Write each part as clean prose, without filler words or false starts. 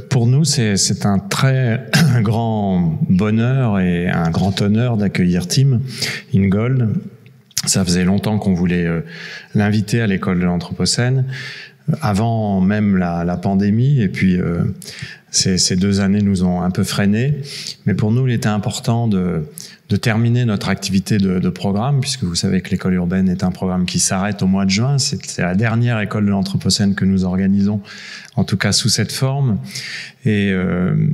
Pour nous, c'est un très grand bonheur et un grand honneur d'accueillir Tim Ingold. Ça faisait longtemps qu'on voulait l'inviter à l'école de l'anthropocène, avant même la pandémie, et puis ces 2 années nous ont un peu freinés. Mais pour nous, il était important de terminer notre activité de programme, puisque vous savez que l'école urbaine est un programme qui s'arrête au mois de juin. C'est la dernière école de l'anthropocène que nous organisons, en tout cas sous cette forme. Et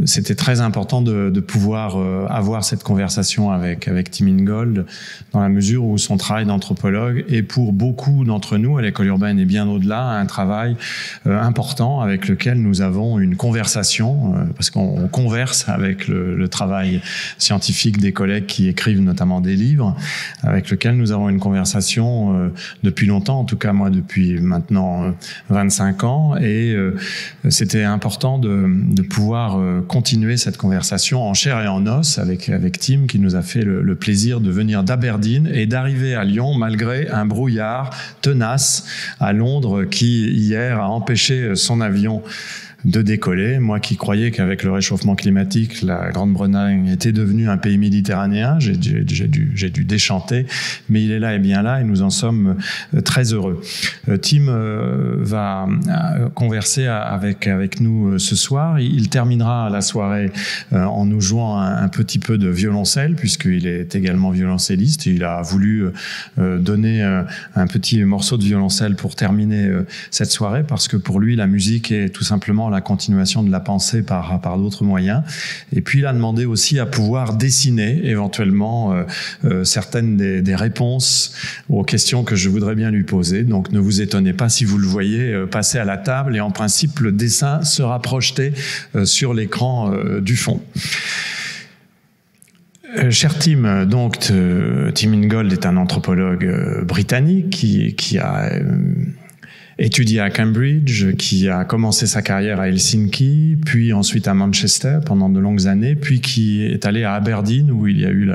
c'était très important de pouvoir avoir cette conversation avec Tim Ingold, dans la mesure où son travail d'anthropologue est pour beaucoup d'entre nous, à l'école urbaine et bien au-delà, un travail important avec lequel nous avons une conversation, parce qu'on converse avec le travail scientifique des collègues qui écrivent notamment des livres, avec lequel nous avons une conversation depuis longtemps, en tout cas moi depuis maintenant 25 ans, et c'était important de pouvoir continuer cette conversation en chair et en os avec Tim, qui nous a fait le plaisir de venir d'Aberdeen et d'arriver à Lyon malgré un brouillard tenace à Londres qui hier a empêché son avion de décoller. Moi qui croyais qu'avec le réchauffement climatique, la Grande-Bretagne était devenue un pays méditerranéen, j'ai dû déchanter, mais il est là et bien là, et nous en sommes très heureux. Tim va converser avec nous ce soir. Il terminera la soirée en nous jouant un petit peu de violoncelle, puisqu'il est également violoncelliste. Il a voulu donner un petit morceau de violoncelle pour terminer cette soirée, parce que pour lui, la musique est tout simplement la continuation de la pensée par d'autres moyens. Et puis il a demandé aussi à pouvoir dessiner éventuellement certaines des réponses aux questions que je voudrais bien lui poser. Donc ne vous étonnez pas si vous le voyez passer à la table, et en principe le dessin sera projeté sur l'écran du fond. Cher Tim, donc Tim Ingold est un anthropologue britannique qui a étudié à Cambridge, qui a commencé sa carrière à Helsinki, puis ensuite à Manchester pendant de longues années, puis qui est allé à Aberdeen, où il y a eu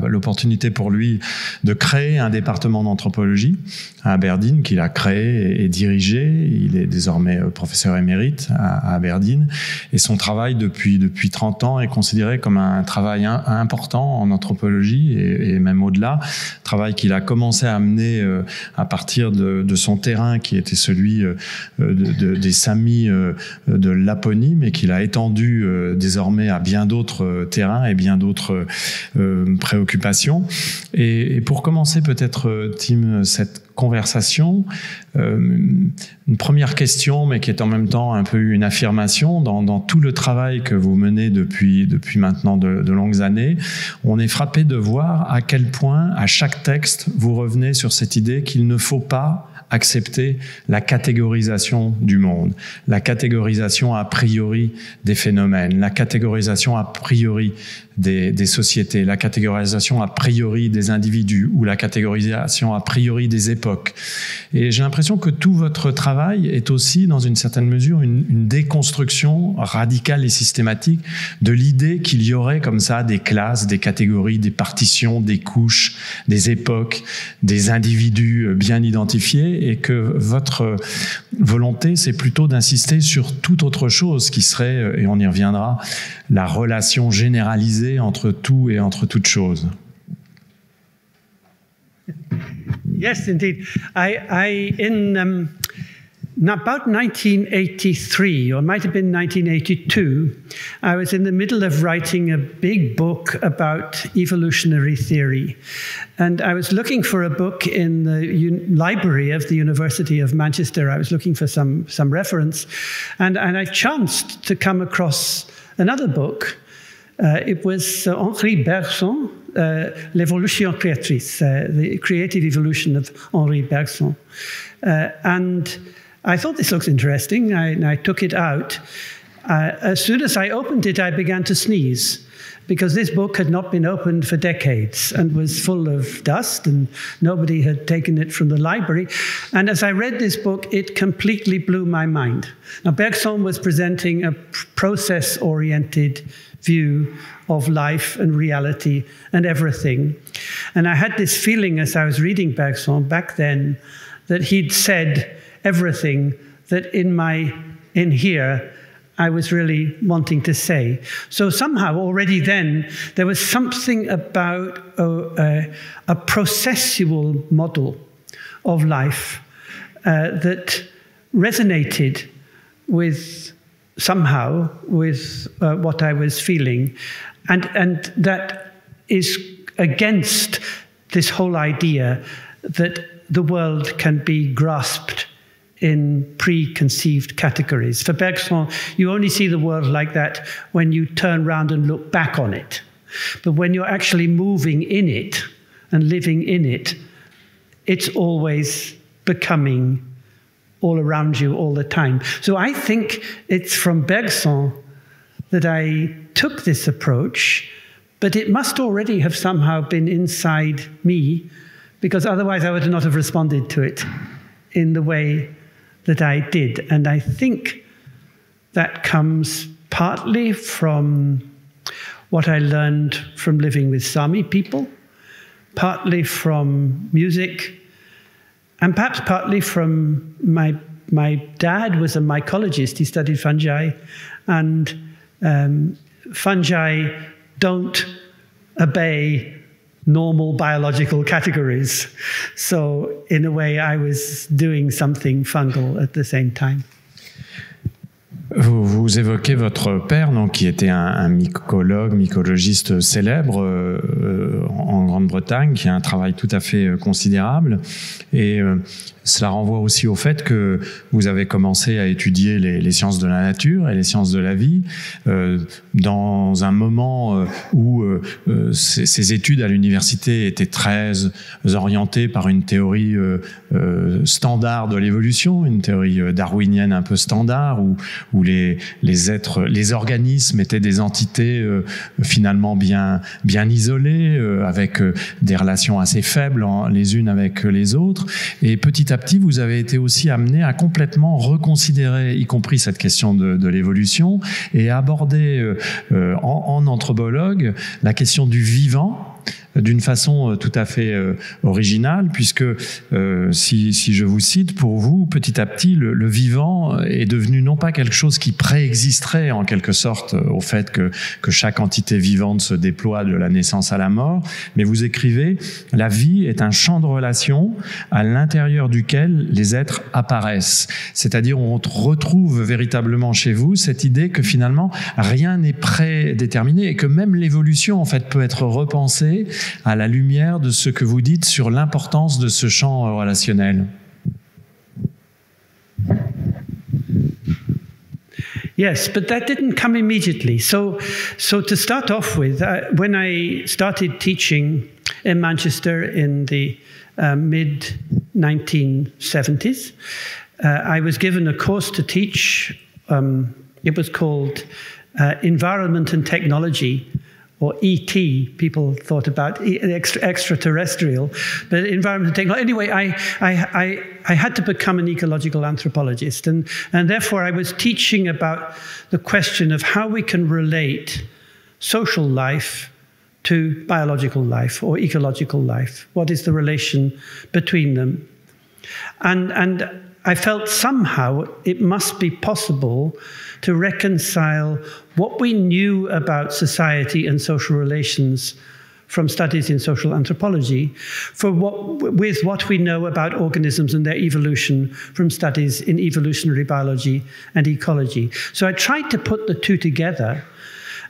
l'opportunité pour lui de créer un département d'anthropologie à Aberdeen, qu'il a créé et dirigé. Il est désormais professeur émérite à Aberdeen, et son travail depuis 30 ans est considéré comme un travail important en anthropologie et même au-delà. Travail qu'il a commencé à mener à partir de son terrain qui était celui des Samis de Laponie, mais qu'il a étendu désormais à bien d'autres terrains et bien d'autres préoccupations. Et pour commencer peut-être, Tim, cette conversation, une première question, mais qui est en même temps un peu une affirmation, dans tout le travail que vous menez depuis maintenant de longues années, on est frappé de voir à quel point, à chaque texte, vous revenez sur cette idée qu'il ne faut pas accepter la catégorisation du monde, la catégorisation a priori des phénomènes, la catégorisation a priori des sociétés, la catégorisation a priori des individus ou la catégorisation a priori des époques. Et j'ai l'impression que tout votre travail est aussi, dans une certaine mesure, une déconstruction radicale et systématique de l'idée qu'il y aurait comme ça des classes, des catégories, des partitions, des couches, des époques, des individus bien identifiés, et que votre volonté, c'est plutôt d'insister sur toute autre chose qui serait, et on y reviendra, la relation généralisée entre tout et entre toute chose. Yes, indeed. In about 1983, or it might have been 1982, I was in the middle of writing a big book about evolutionary theory. And I was looking for a book in the library of the University of Manchester. I was looking for some reference. And I chanced to come across another book. It was Henri Bergson, L'évolution créatrice, the creative evolution of Henri Bergson. And I thought this looks interesting. I took it out. As soon as I opened it, I began to sneeze, because this book had not been opened for decades and was full of dust, and nobody had taken it from the library. And as I read this book, it completely blew my mind. Now, Bergson was presenting a process-oriented view of life and reality and everything. And I had this feeling as I was reading Bergson back then that he'd said everything that in here I was really wanting to say. So somehow already then there was something about a processual model of life that resonated with somehow with what I was feeling, and that is against this whole idea that the world can be grasped in preconceived categories. For Bergson, you only see the world like that when you turn around and look back on it. But when you're actually moving in it and living in it, it's always becoming all around you all the time. So I think it's from Bergson that I took this approach, but it must already have somehow been inside me, because otherwise I would not have responded to it in the way that I did. And I think that comes partly from what I learned from living with Sami people, partly from music, and perhaps partly from my dad was a mycologist. He studied fungi, and fungi don't obey normal biological categories. So in a way, I was doing something fungal at the same time. Vous évoquez votre père, donc, qui était un mycologue, mycologiste célèbre en Grande-Bretagne, qui a un travail tout à fait considérable. Et cela renvoie aussi au fait que vous avez commencé à étudier les sciences de la nature et les sciences de la vie dans un moment où ces études à l'université étaient très orientées par une théorie standard de l'évolution, une théorie darwinienne un peu standard, où les organismes étaient des entités finalement bien isolées, avec des relations assez faibles les unes avec les autres. Et petit à petit, vous avez été aussi amené à complètement reconsidérer, y compris cette question de l'évolution, et aborder en anthropologue la question du vivant d'une façon tout à fait originale, puisque si je vous cite, pour vous, petit à petit, le vivant est devenu non pas quelque chose qui préexisterait en quelque sorte au fait que chaque entité vivante se déploie de la naissance à la mort, mais vous écrivez « La vie est un champ de relations à l'intérieur duquel les êtres apparaissent ». C'est-à-dire on retrouve véritablement chez vous cette idée que finalement rien n'est prédéterminé et que même l'évolution en fait peut être repensée à la lumière de ce que vous dites sur l'importance de ce champ relationnel. Yes, but that didn't come immediately. So to start off with, when I started teaching in Manchester in the mid-1970s, I was given a course to teach. It was called Environment and Technology, or ET, people thought about extraterrestrial, but environment and technology. Anyway, I had to become an ecological anthropologist, and therefore I was teaching about the question of how we can relate social life to biological life or ecological life. What is the relation between them? And I felt somehow it must be possible to reconcile what we knew about society and social relations from studies in social anthropology with what we know about organisms and their evolution from studies in evolutionary biology and ecology. So I tried to put the two together,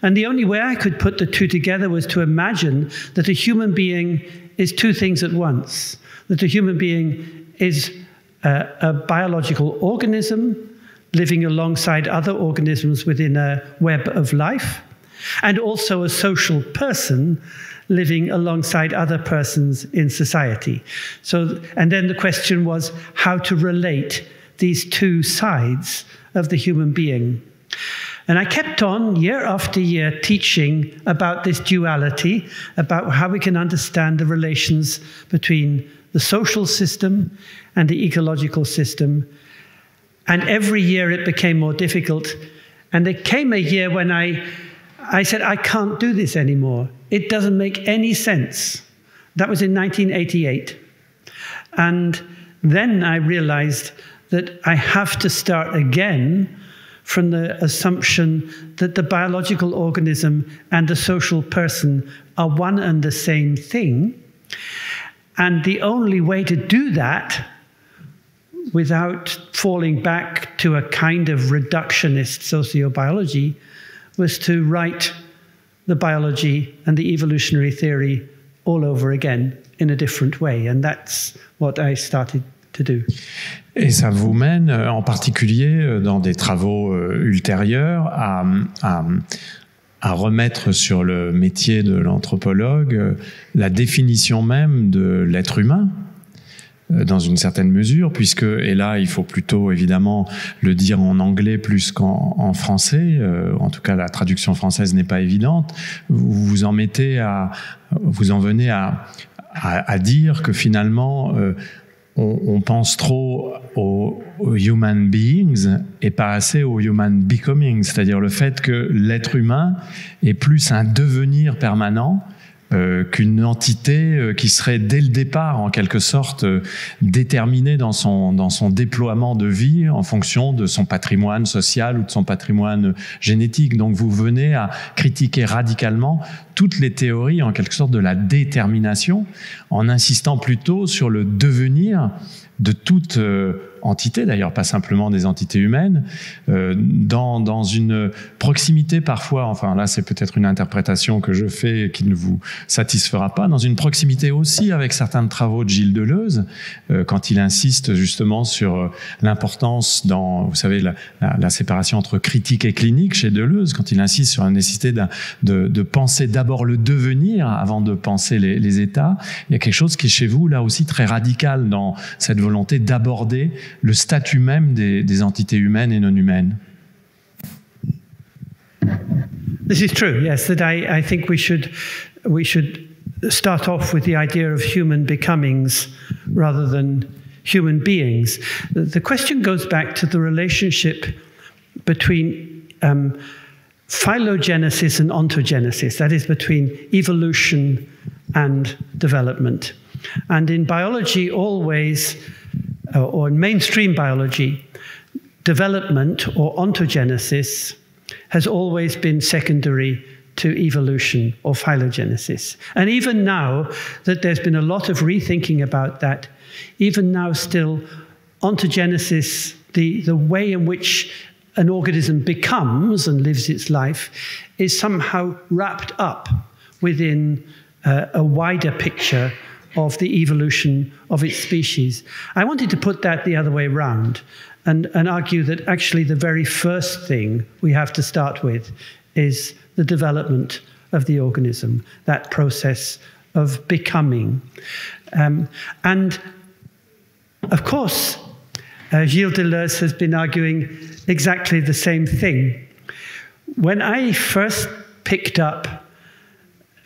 and the only way I could put the two together was to imagine that a human being is two things at once, that a human being is a biological organism living alongside other organisms within a web of life, and also a social person living alongside other persons in society. So, and then the question was how to relate these two sides of the human being. And I kept on year after year teaching about this duality, about how we can understand the relations between the social system and the ecological system. And every year it became more difficult. And there came a year when I said, I can't do this anymore. It doesn't make any sense. That was in 1988. And then I realized that I have to start again from the assumption that the biological organism and the social person are one and the same thing. And the only way to do that without falling back to a kind of reductionist sociobiology was to write the biology and the evolutionary theory all over again in a different way. And that's what I started to do. Et ça vous mène en particulier dans des travaux ultérieurs à remettre sur le métier de l'anthropologue la définition même de l'être humain, dans une certaine mesure, puisque, et là il faut plutôt évidemment le dire en anglais plus qu'en français, en tout cas la traduction française n'est pas évidente, vous en venez à dire que finalement on pense trop aux human beings et pas assez aux human becoming, c'est-à-dire le fait que l'être humain est plus un devenir permanent qu'une entité qui serait dès le départ en quelque sorte déterminée dans son déploiement de vie en fonction de son patrimoine social ou de son patrimoine génétique. Donc vous venez à critiquer radicalement toutes les théories en quelque sorte de la détermination en insistant plutôt sur le devenir de toute entité, d'ailleurs pas simplement des entités humaines, dans une proximité parfois, enfin là c'est peut-être une interprétation que je fais qui ne vous satisfera pas, dans une proximité aussi avec certains travaux de Gilles Deleuze, quand il insiste justement sur l'importance dans, vous savez, la séparation entre critique et clinique chez Deleuze, quand il insiste sur la nécessité de penser d'abord le devenir avant de penser les états. Il y a quelque chose qui est chez vous là aussi très radical dans cette volonté d'aborder le statut même des entités humaines et non humaines. This is true, yes, that I think we should start off with the idea of human becomings rather than human beings. The question goes back to the relationship between phylogenesis and ontogenesis, that is between evolution and development. And in biology always, or in mainstream biology, development or ontogenesis has always been secondary to evolution or phylogenesis. And even now that there's been a lot of rethinking about that, even now still ontogenesis, the way in which an organism becomes and lives its life, is somehow wrapped up within a wider picture of the evolution of its species. I wanted to put that the other way around and argue that actually the very first thing we have to start with is the development of the organism, that process of becoming. And of course, Gilles Deleuze has been arguing exactly the same thing. When I first picked up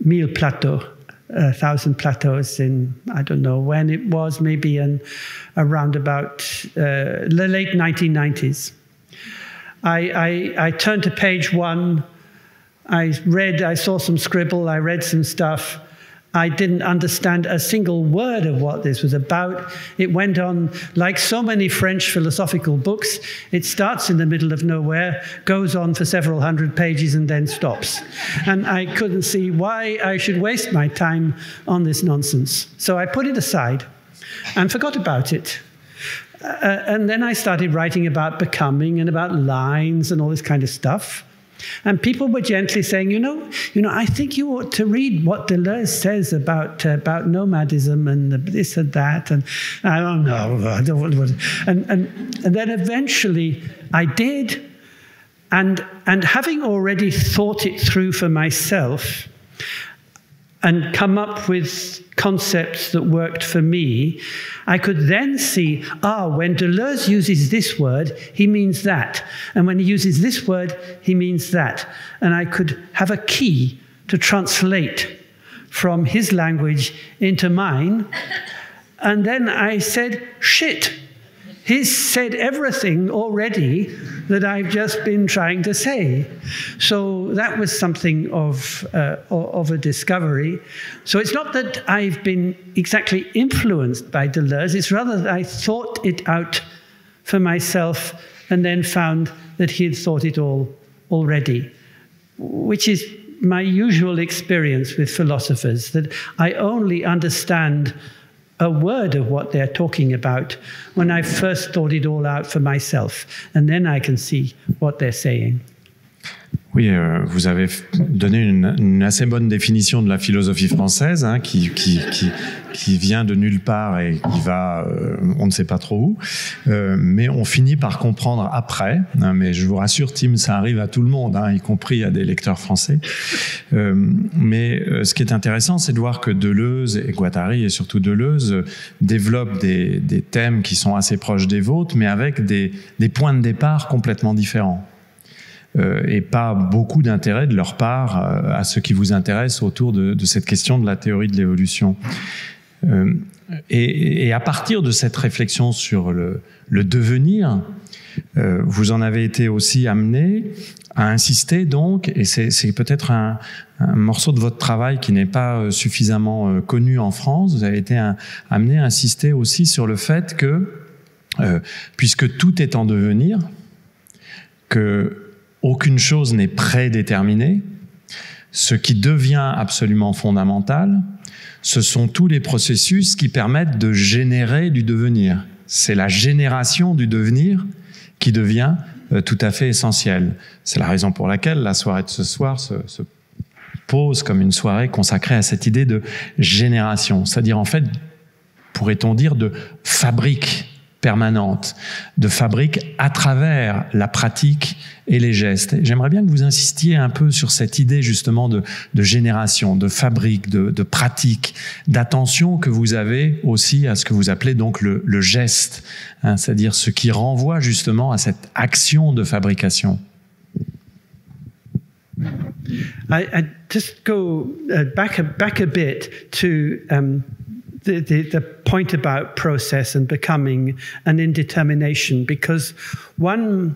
1000 plateaux, 1,000 plateaus in, I don't know when it was, maybe around about the late 1990s. I turned to page 1, I saw some scribble, I read some stuff. I didn't understand a single word of what this was about. It went on like so many French philosophical books. It starts in the middle of nowhere, goes on for several hundred pages and then stops. And I couldn't see why I should waste my time on this nonsense. So I put it aside and forgot about it. And then I started writing about becoming and about lines and all this kind of stuff. And people were gently saying, you know, I think you ought to read what Deleuze says about nomadism and this and that. And I don't know. And then eventually I did. And having already thought it through for myself and come up with concepts that worked for me, I could then see, when Deleuze uses this word, he means that. And when he uses this word, he means that. And I could have a key to translate from his language into mine. And then I said, shit, he's said everything already that I've just been trying to say. So that was something of a discovery. So it's not that I've been exactly influenced by Deleuze, it's rather that I thought it out for myself and then found that he had thought it all already, which is my usual experience with philosophers, that I only understand a word of what they're talking about when I first thought it all out for myself, and then I can see what they're saying. Oui, vous avez donné une assez bonne définition de la philosophie française, hein, qui vient de nulle part et qui va, on ne sait pas trop où, mais on finit par comprendre après. Hein, mais je vous rassure, Tim, ça arrive à tout le monde, hein, y compris à des lecteurs français. Mais ce qui est intéressant, c'est de voir que Deleuze et Guattari, et surtout Deleuze, développent des thèmes qui sont assez proches des vôtres, mais avec des points de départ complètement différents. Et pas beaucoup d'intérêt de leur part à ce qui vous intéresse autour de cette question de la théorie de l'évolution. Et à partir de cette réflexion sur le devenir, vous en avez été aussi amené à insister donc, et c'est peut-être un morceau de votre travail qui n'est pas suffisamment connu en France, vous avez été amené à insister aussi sur le fait que, puisque tout est en devenir, que aucune chose n'est prédéterminée. Ce qui devient absolument fondamental, ce sont tous les processus qui permettent de générer du devenir. C'est la génération du devenir qui devient tout à fait essentielle. C'est la raison pour laquelle la soirée de ce soir se pose comme une soirée consacrée à cette idée de génération. C'est-à-dire, en fait, pourrait-on dire, de fabrique permanente, de fabrique à travers la pratique et les gestes. J'aimerais bien que vous insistiez un peu sur cette idée justement de génération, de fabrique, de pratique, d'attention que vous avez aussi à ce que vous appelez donc le geste, hein, c'est-à-dire ce qui renvoie justement à cette action de fabrication. I just go back a bit to the point about process and becoming and indetermination, because one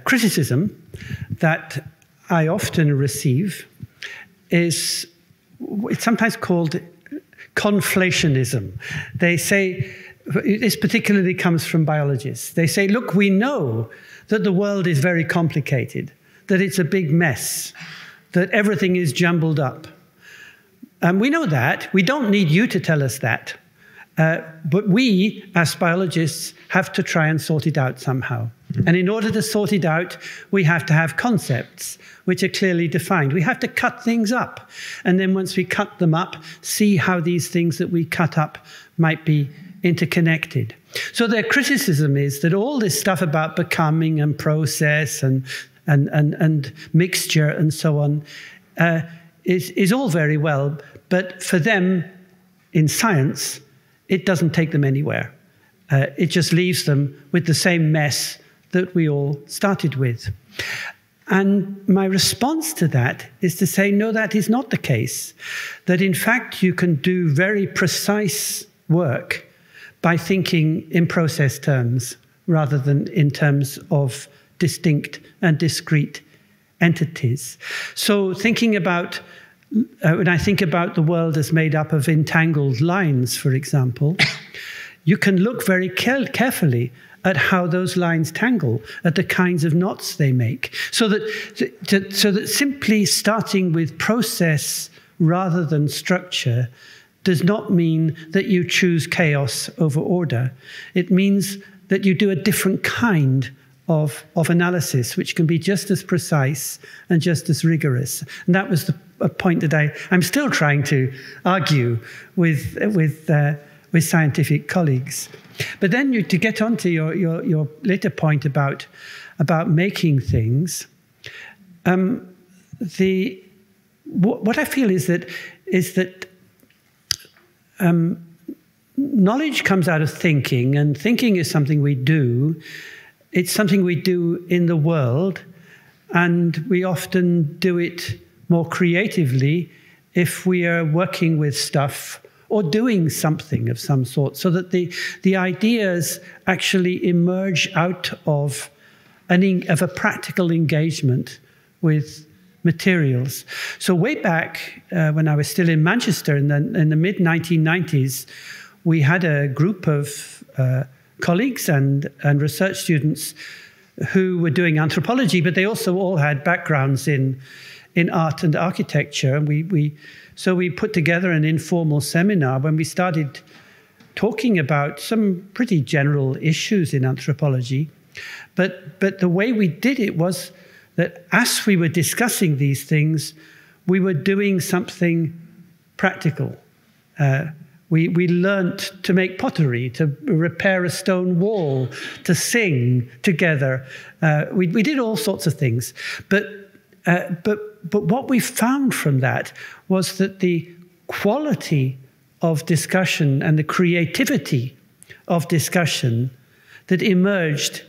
criticism that I often receive is, it's sometimes called conflationism. They say, this particularly comes from biologists, they say, look, we know that the world is very complicated, that it's a big mess, that everything is jumbled up. We know that. We don't need you to tell us that. But we, as biologists, have to try and sort it out somehow. And in order to sort it out, we have to have concepts which are clearly defined. We have to cut things up. And then once we cut them up, see how these things that we cut up might be interconnected. So their criticism is that all this stuff about becoming and process and mixture and so on is all very well, but for them, in science, it doesn't take them anywhere. It just leaves them with the same mess that we all started with. And my response to that is to say, no, that is not the case. That in fact, you can do very precise work by thinking in process terms rather than in terms of distinct and discrete entities. So thinking about, when I think about the world as made up of entangled lines, for example, you can look very carefully at how those lines tangle, at the kinds of knots they make. So that simply starting with process rather than structure does not mean that you choose chaos over order. It means that you do a different kind of analysis, which can be just as precise and just as rigorous. And that was a point that I'm still trying to argue with scientific colleagues. But then to get onto your later point about making things, what I feel is that knowledge comes out of thinking, and thinking is something we do. It's something we do in the world, and we often do it more creatively if we are working with stuff or doing something of some sort, so that the ideas actually emerge out of a practical engagement with materials. So way back when I was still in Manchester in the mid-1990s, we had a group of colleagues and research students who were doing anthropology, but they also all had backgrounds in art and architecture. And so we put together an informal seminar when we started talking about some pretty general issues in anthropology. But the way we did it was that as we were discussing these things, we were doing something practical. We learnt to make pottery, to repair a stone wall, to sing together. We did all sorts of things. But what we found from that was that the quality of discussion and the creativity of discussion that emerged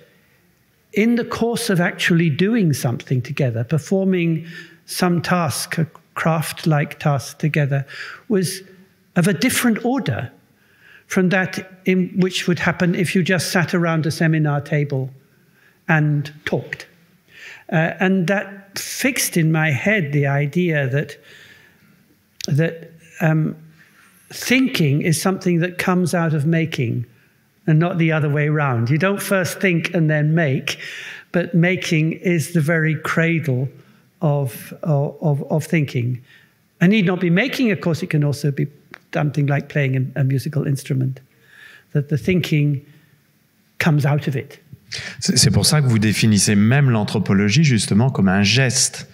in the course of actually doing something together, performing some task, a craft-like task together, was of a different order from that in which would happen if you just sat around a seminar table and talked. And that fixed in my head the idea that thinking is something that comes out of making and not the other way around. You don't first think and then make, but making is the very cradle of thinking. I need not be making, of course, it can also be something like playing a musical instrument, that the thinking comes out of it. C'est pour ça que vous définissez même l'anthropologie justement comme un geste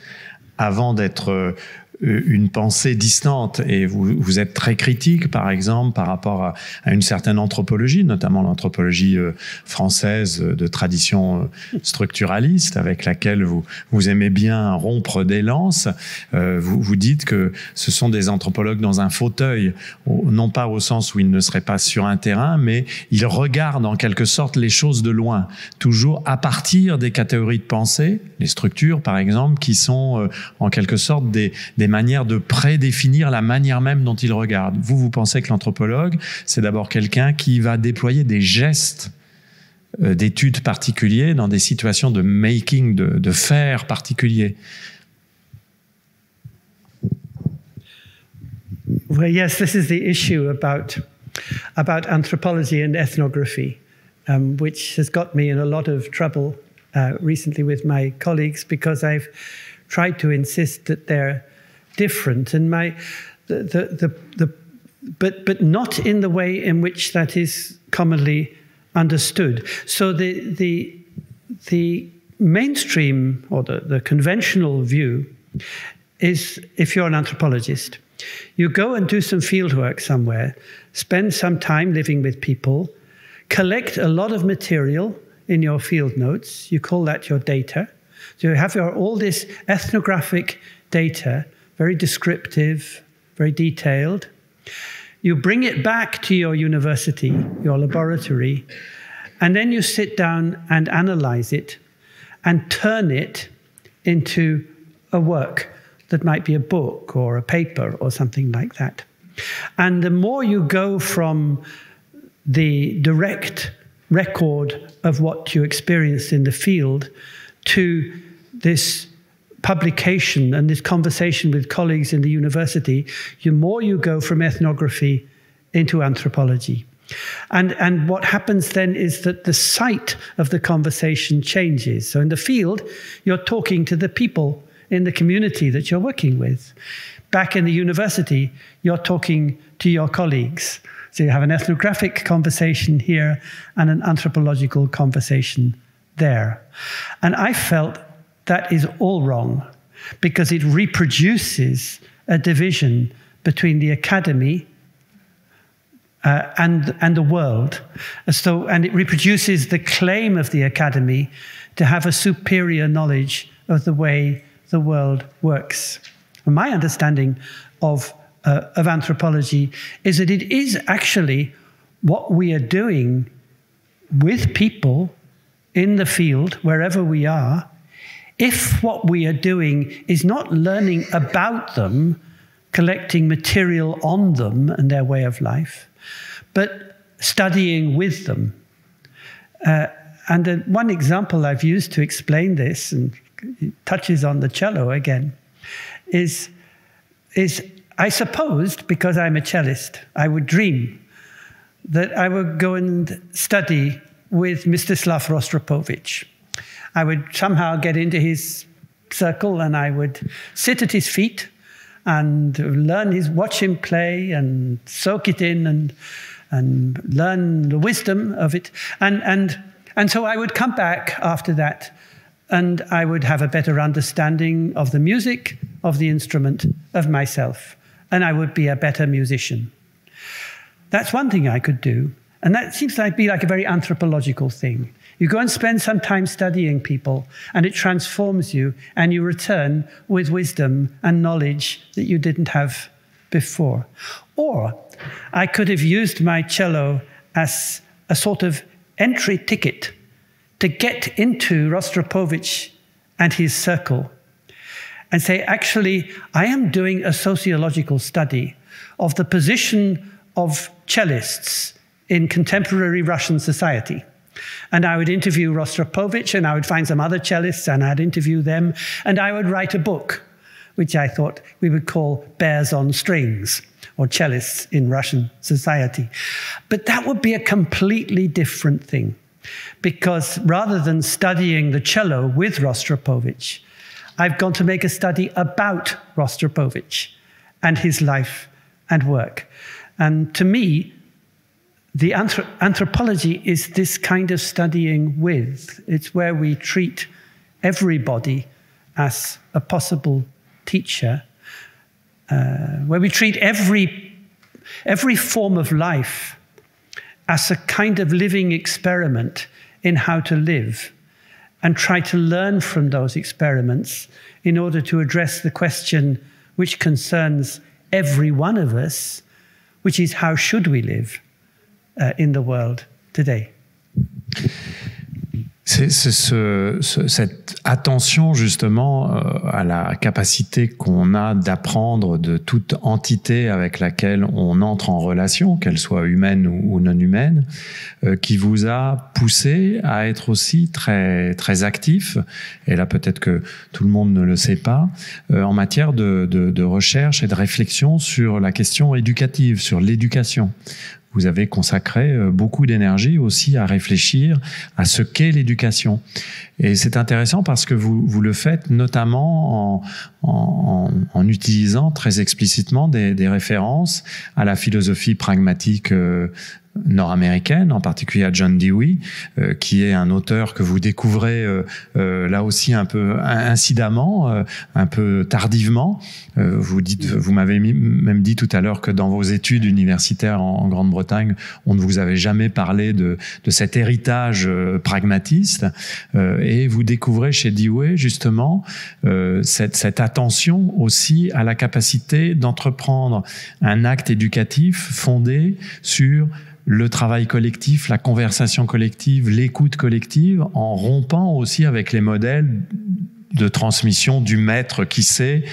avant d'être une pensée distante, et vous êtes très critique par exemple par rapport à une certaine anthropologie, notamment l'anthropologie française de tradition structuraliste avec laquelle vous aimez bien rompre des lances. Vous dites que ce sont des anthropologues dans un fauteuil, non pas au sens où ils ne seraient pas sur un terrain, mais ils regardent en quelque sorte les choses de loin, toujours à partir des catégories de pensée, les structures par exemple, qui sont en quelque sorte des manières de prédéfinir la manière même dont il regarde. Vous pensez que l'anthropologue, c'est d'abord quelqu'un qui va déployer des gestes d'études particuliers dans des situations de making, de faire particuliers. Well, yes, this is the issue about anthropology and ethnography, which has got me in a lot of trouble recently with my colleagues, because I've tried to insist that they're different, and but not in the way in which that is commonly understood. So the mainstream or the conventional view is, if you're an anthropologist, you go and do some field work somewhere, spend some time living with people, collect a lot of material in your field notes. You call that your data. So you have all this ethnographic data, very descriptive, very detailed. You bring it back to your university, your laboratory, and then you sit down and analyze it and turn it into a work that might be a book or a paper or something like that. And the more you go from the direct record of what you experienced in the field to this publication and this conversation with colleagues in the university, the more you go from ethnography into anthropology. And what happens then is that the site of the conversation changes. So in the field, you're talking to the people in the community that you're working with. Back in the university, you're talking to your colleagues. So you have an ethnographic conversation here and an anthropological conversation there. And I felt that is all wrong, because it reproduces a division between the academy and the world. And it reproduces the claim of the academy to have a superior knowledge of the way the world works. And my understanding of anthropology is that it is actually what we are doing with people in the field, wherever we are, if what we are doing is not learning about them, collecting material on them and their way of life, but studying with them. And one example I've used to explain this, and it touches on the cello again, is I supposed, because I'm a cellist, I would dream that I would go and study with Mstislav Rostropovich. I would somehow get into his circle and I would sit at his feet and watch him play and soak it in and learn the wisdom of it. And so I would come back after that and I would have a better understanding of the music, of the instrument, of myself, and I would be a better musician. That's one thing I could do, and that seems to be like a very anthropological thing. You go and spend some time studying people, and it transforms you, and you return with wisdom and knowledge that you didn't have before. Or I could have used my cello as a sort of entry ticket to get into Rostropovich and his circle and say, actually, I am doing a sociological study of the position of cellists in contemporary Russian society. And I would interview Rostropovich, and I would find some other cellists, and I'd interview them, and I would write a book, which I thought we would call Bears on Strings, or Cellists in Russian Society. But that would be a completely different thing, because rather than studying the cello with Rostropovich, I've gone to make a study about Rostropovich and his life and work. And to me, the anthropology is this kind of studying with. It's where we treat everybody as a possible teacher, where we treat every form of life as a kind of living experiment in how to live, and try to learn from those experiments in order to address the question which concerns every one of us, which is how should we live in the world today. C'est cette attention justement à la capacité qu'on a d'apprendre de toute entité avec laquelle on entre en relation, qu'elle soit humaine ou non humaine, qui vous a poussé à être aussi très, très actif, et là peut-être que tout le monde ne le sait pas, en matière de recherche et de réflexion sur la question éducative, sur l'éducation. Vous avez consacré beaucoup d'énergie aussi à réfléchir à ce qu'est l'éducation. Et c'est intéressant parce que vous le faites notamment en utilisant très explicitement des références à la philosophie pragmatique nord-américaine, en particulier à John Dewey, qui est un auteur que vous découvrez là aussi un peu incidemment, un peu tardivement. Vous m'avez même dit tout à l'heure que dans vos études universitaires en Grande-Bretagne, on ne vous avait jamais parlé de cet héritage pragmatiste, et vous découvrez chez Dewey justement cette attention aussi à la capacité d'entreprendre un acte éducatif fondé sur le travail collectif, la conversation collective, l'écoute collective, en rompant aussi avec les modèles de transmission du maître qui sait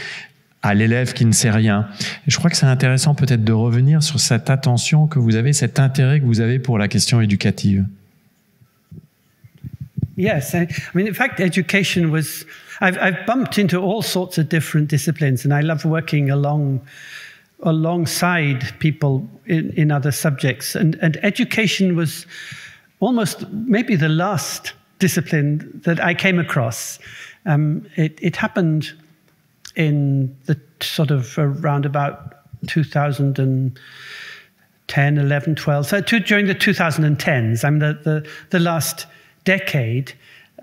à l'élève qui ne sait rien. Et je crois que c'est intéressant peut-être de revenir sur cette attention que vous avez, cet intérêt que vous avez pour la question éducative. Yes, I mean, in fact, education was... I've bumped into all sorts of different disciplines, and I love working alongside people in other subjects. And education was almost maybe the last discipline that I came across. It happened in the sort of around about 2010, 11, 12, so during the 2010s, I mean the last decade.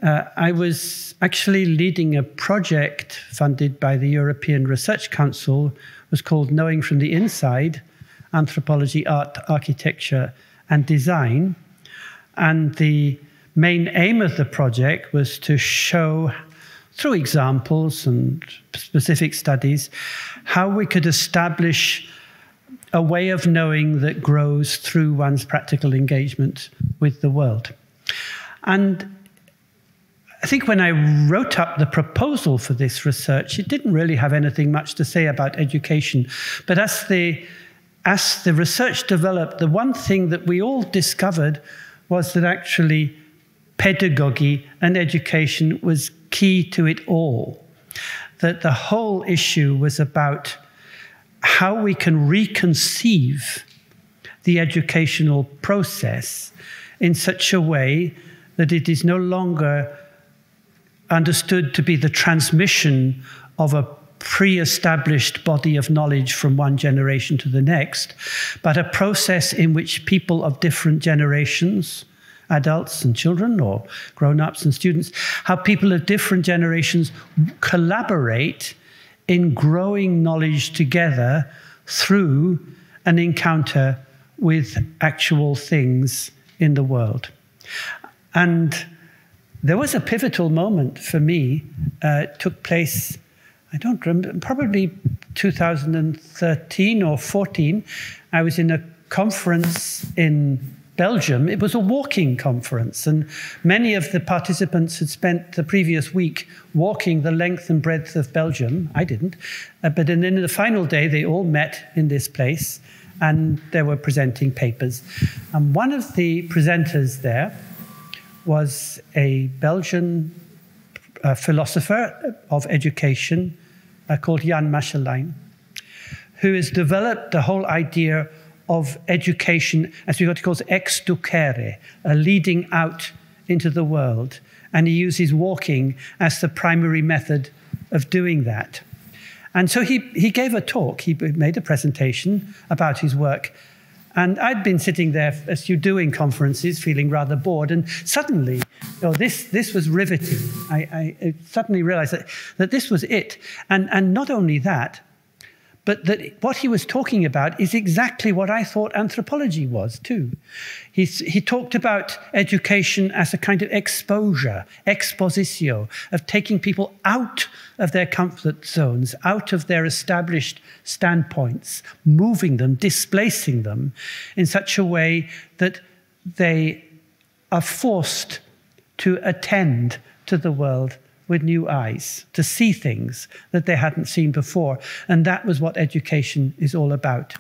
I was actually leading a project funded by the European Research Council. It was called Knowing from the Inside, Anthropology, Art, Architecture and Design. And the main aim of the project was to show, through examples and specific studies, how we could establish a way of knowing that grows through one's practical engagement with the world. And I think when I wrote up the proposal for this research, it didn't really have anything much to say about education. But as the research developed, the one thing that we all discovered was that actually pedagogy and education was key to it all. That the whole issue was about how we can reconceive the educational process in such a way that it is no longer understood to be the transmission of a pre-established body of knowledge from one generation to the next, but a process in which people of different generations, adults and children, or grown-ups and students, how people of different generations collaborate in growing knowledge together through an encounter with actual things in the world. And there was a pivotal moment for me. It took place, I don't remember, probably 2013 or 14. I was in a conference in Belgium. It was a walking conference, and many of the participants had spent the previous week walking the length and breadth of Belgium. I didn't. But then in the final day, they all met in this place, and they were presenting papers. And one of the presenters there was a Belgian philosopher of education called Jan Maschelein, who has developed the whole idea of education as what he calls exducere, a leading out into the world. And he uses walking as the primary method of doing that. And so he gave a talk, he made a presentation about his work. And I'd been sitting there, as you do in conferences, feeling rather bored. And suddenly, this was riveting. I suddenly realized that this was it. And not only that, but that what he was talking about is exactly what I thought anthropology was too. He talked about education as a kind of exposure, expositio, of taking people out of their comfort zones, out of their established standpoints, moving them, displacing them in such a way that they are forced to attend to the world with new eyes, to see things that they hadn't seen before. And that was what education is all about.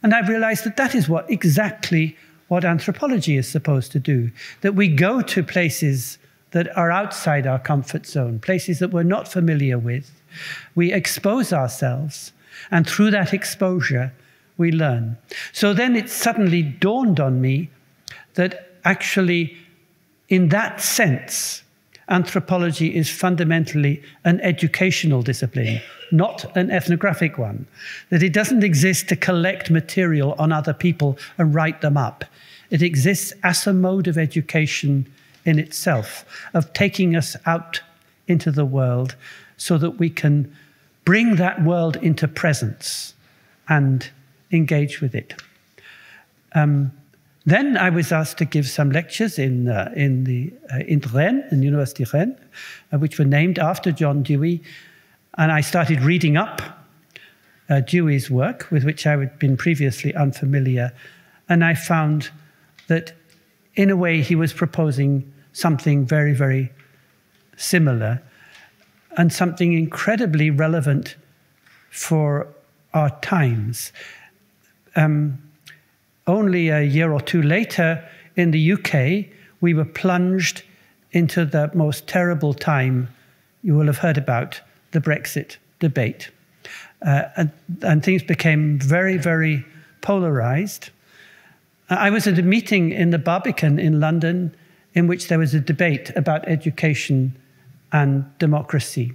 And I realized that that is exactly what anthropology is supposed to do, that we go to places that are outside our comfort zone, places that we're not familiar with. We expose ourselves, and through that exposure, we learn. So then it suddenly dawned on me that actually, in that sense, anthropology is fundamentally an educational discipline, not an ethnographic one. That it doesn't exist to collect material on other people and write them up. It exists as a mode of education in itself, of taking us out into the world so that we can bring that world into presence and engage with it. Then I was asked to give some lectures in Rennes, in University of Rennes, which were named after John Dewey. And I started reading up Dewey's work, with which I had been previously unfamiliar. And I found that, in a way, he was proposing something very, very similar and something incredibly relevant for our times. Only a year or two later, in the UK, we were plunged into the most terrible time you will have heard about, the Brexit debate. And things became very, very polarized. I was at a meeting in the Barbican in London in which there was a debate about education and democracy.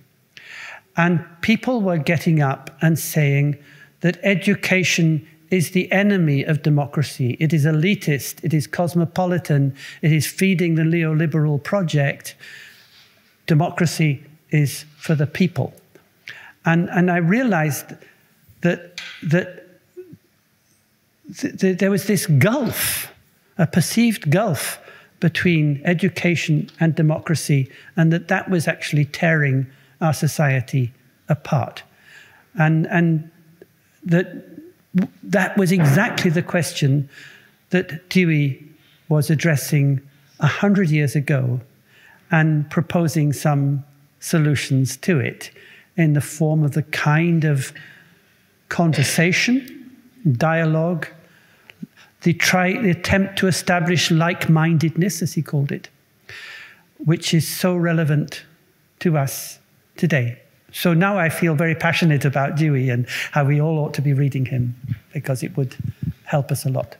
And people were getting up and saying that education is the enemy of democracy. It is elitist, it is cosmopolitan, it is feeding the neoliberal project. Democracy is for the people. And I realized that there was this gulf, a perceived gulf between education and democracy, and that was actually tearing our society apart. And that was exactly the question that Dewey was addressing 100 years ago and proposing some solutions to it in the form of the kind of conversation, dialogue, the attempt to establish like-mindedness, as he called it, which is so relevant to us today. So now I feel very passionate about Dewey and how we all ought to be reading him, because it would help us a lot.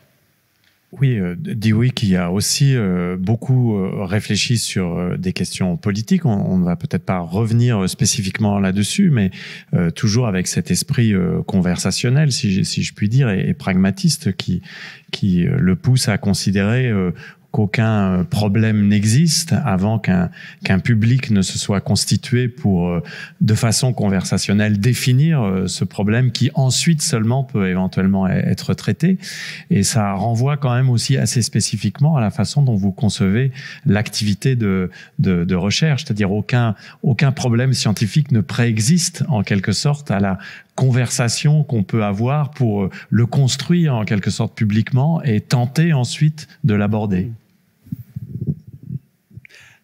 Oui, Dewey qui a aussi beaucoup réfléchi sur des questions politiques. On ne va peut-être pas revenir spécifiquement là-dessus, mais toujours avec cet esprit conversationnel, si je puis dire, et pragmatiste qui le pousse à considérer qu'aucun problème n'existe avant qu'un public ne se soit constitué pour, de façon conversationnelle, définir ce problème qui ensuite seulement peut éventuellement être traité. Et ça renvoie quand même aussi assez spécifiquement à la façon dont vous concevez l'activité de recherche, c'est-à-dire aucun problème scientifique ne préexiste en quelque sorte à la conversation qu'on peut avoir pour le construire en quelque sorte publiquement et tenter ensuite de l'aborder.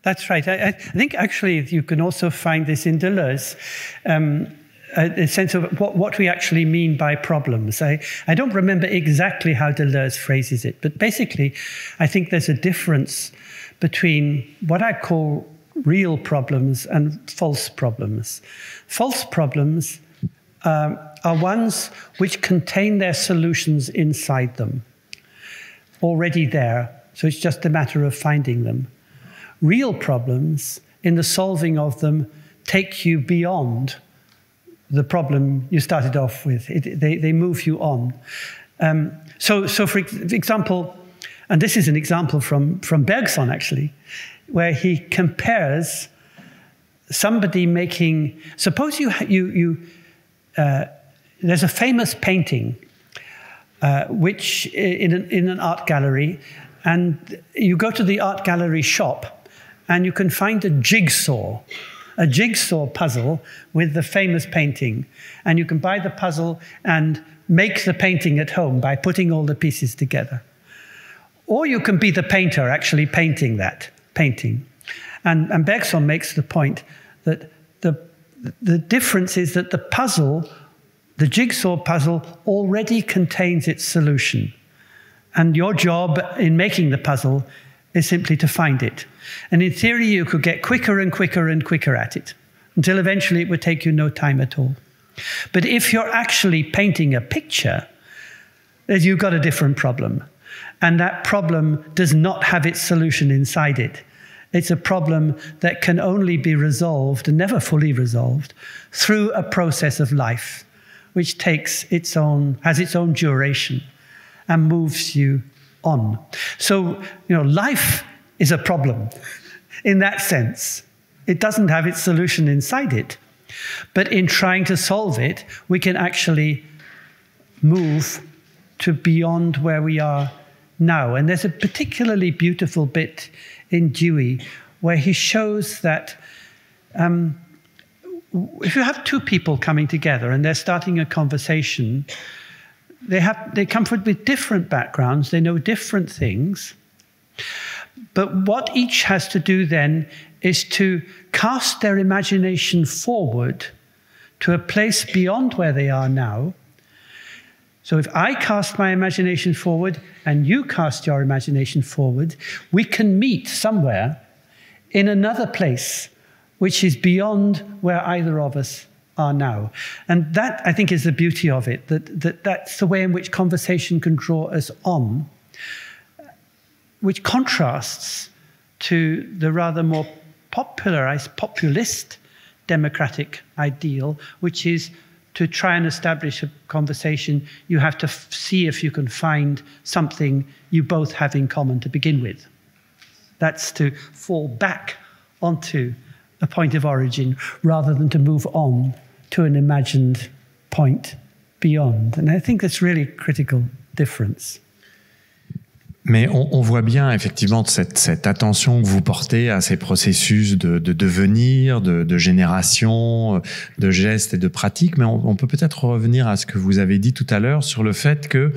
That's right. I think actually you can also find this in Deleuze, a sense of what we actually mean by problems. I don't remember exactly how Deleuze phrases it, but basically I think there's a difference between what I call real problems and false problems. False problems are ones which contain their solutions inside them, already there, so it's just a matter of finding them. Real problems, in the solving of them, take you beyond the problem you started off with. They move you on. So for example, and this is an example from Bergson actually, where he compares somebody making, suppose there's a famous painting which in an art gallery, and you go to the art gallery shop and you can find a jigsaw puzzle with the famous painting, and you can buy the puzzle and make the painting at home by putting all the pieces together. Or you can be the painter actually painting that painting. And Bergson makes the point that the difference is that the puzzle, the jigsaw puzzle, already contains its solution. And your job in making the puzzle is simply to find it. And in theory, you could get quicker and quicker and quicker at it, until eventually it would take you no time at all. But if you're actually painting a picture, then you've got a different problem. And that problem does not have its solution inside it. It's a problem that can only be resolved, and never fully resolved, through a process of life, which has its own duration and moves you on. So, life is a problem in that sense. It doesn't have its solution inside it. But in trying to solve it, we can actually move to beyond where we are now. And there's a particularly beautiful bit in Dewey where he shows that if you have two people coming together and they're starting a conversation, they come with different backgrounds, they know different things, but what each has to do then is to cast their imagination forward to a place beyond where they are now. So if I cast my imagination forward and you cast your imagination forward, we can meet somewhere in another place which is beyond where either of us are now. And that, I think, is the beauty of it, that's the way in which conversation can draw us on, which contrasts to the rather more populist democratic ideal, which is to try and establish a conversation, you have to see if you can find something you both have in common to begin with. That's to fall back onto a point of origin rather than to move on to an imagined point beyond. And I think that's really a critical difference. Mais on voit bien effectivement cette attention que vous portez à ces processus de devenir, de génération, de gestes et de pratiques. Mais on peut peut-être revenir à ce que vous avez dit tout à l'heure sur le fait que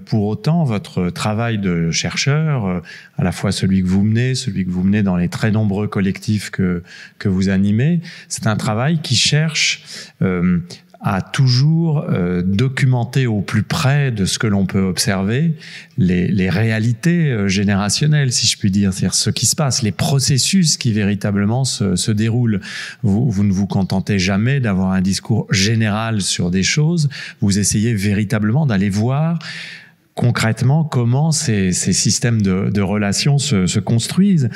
pour autant votre travail de chercheur, à la fois celui que vous menez dans les très nombreux collectifs que vous animez, c'est un travail qui cherche à toujours documenter au plus près de ce que l'on peut observer les réalités générationnelles, si je puis dire, c'est-à-dire ce qui se passe, les processus qui véritablement se déroulent. Vous ne vous contentez jamais d'avoir un discours général sur des choses, vous essayez véritablement d'aller voir concrètement comment ces systèmes de relations se construisent.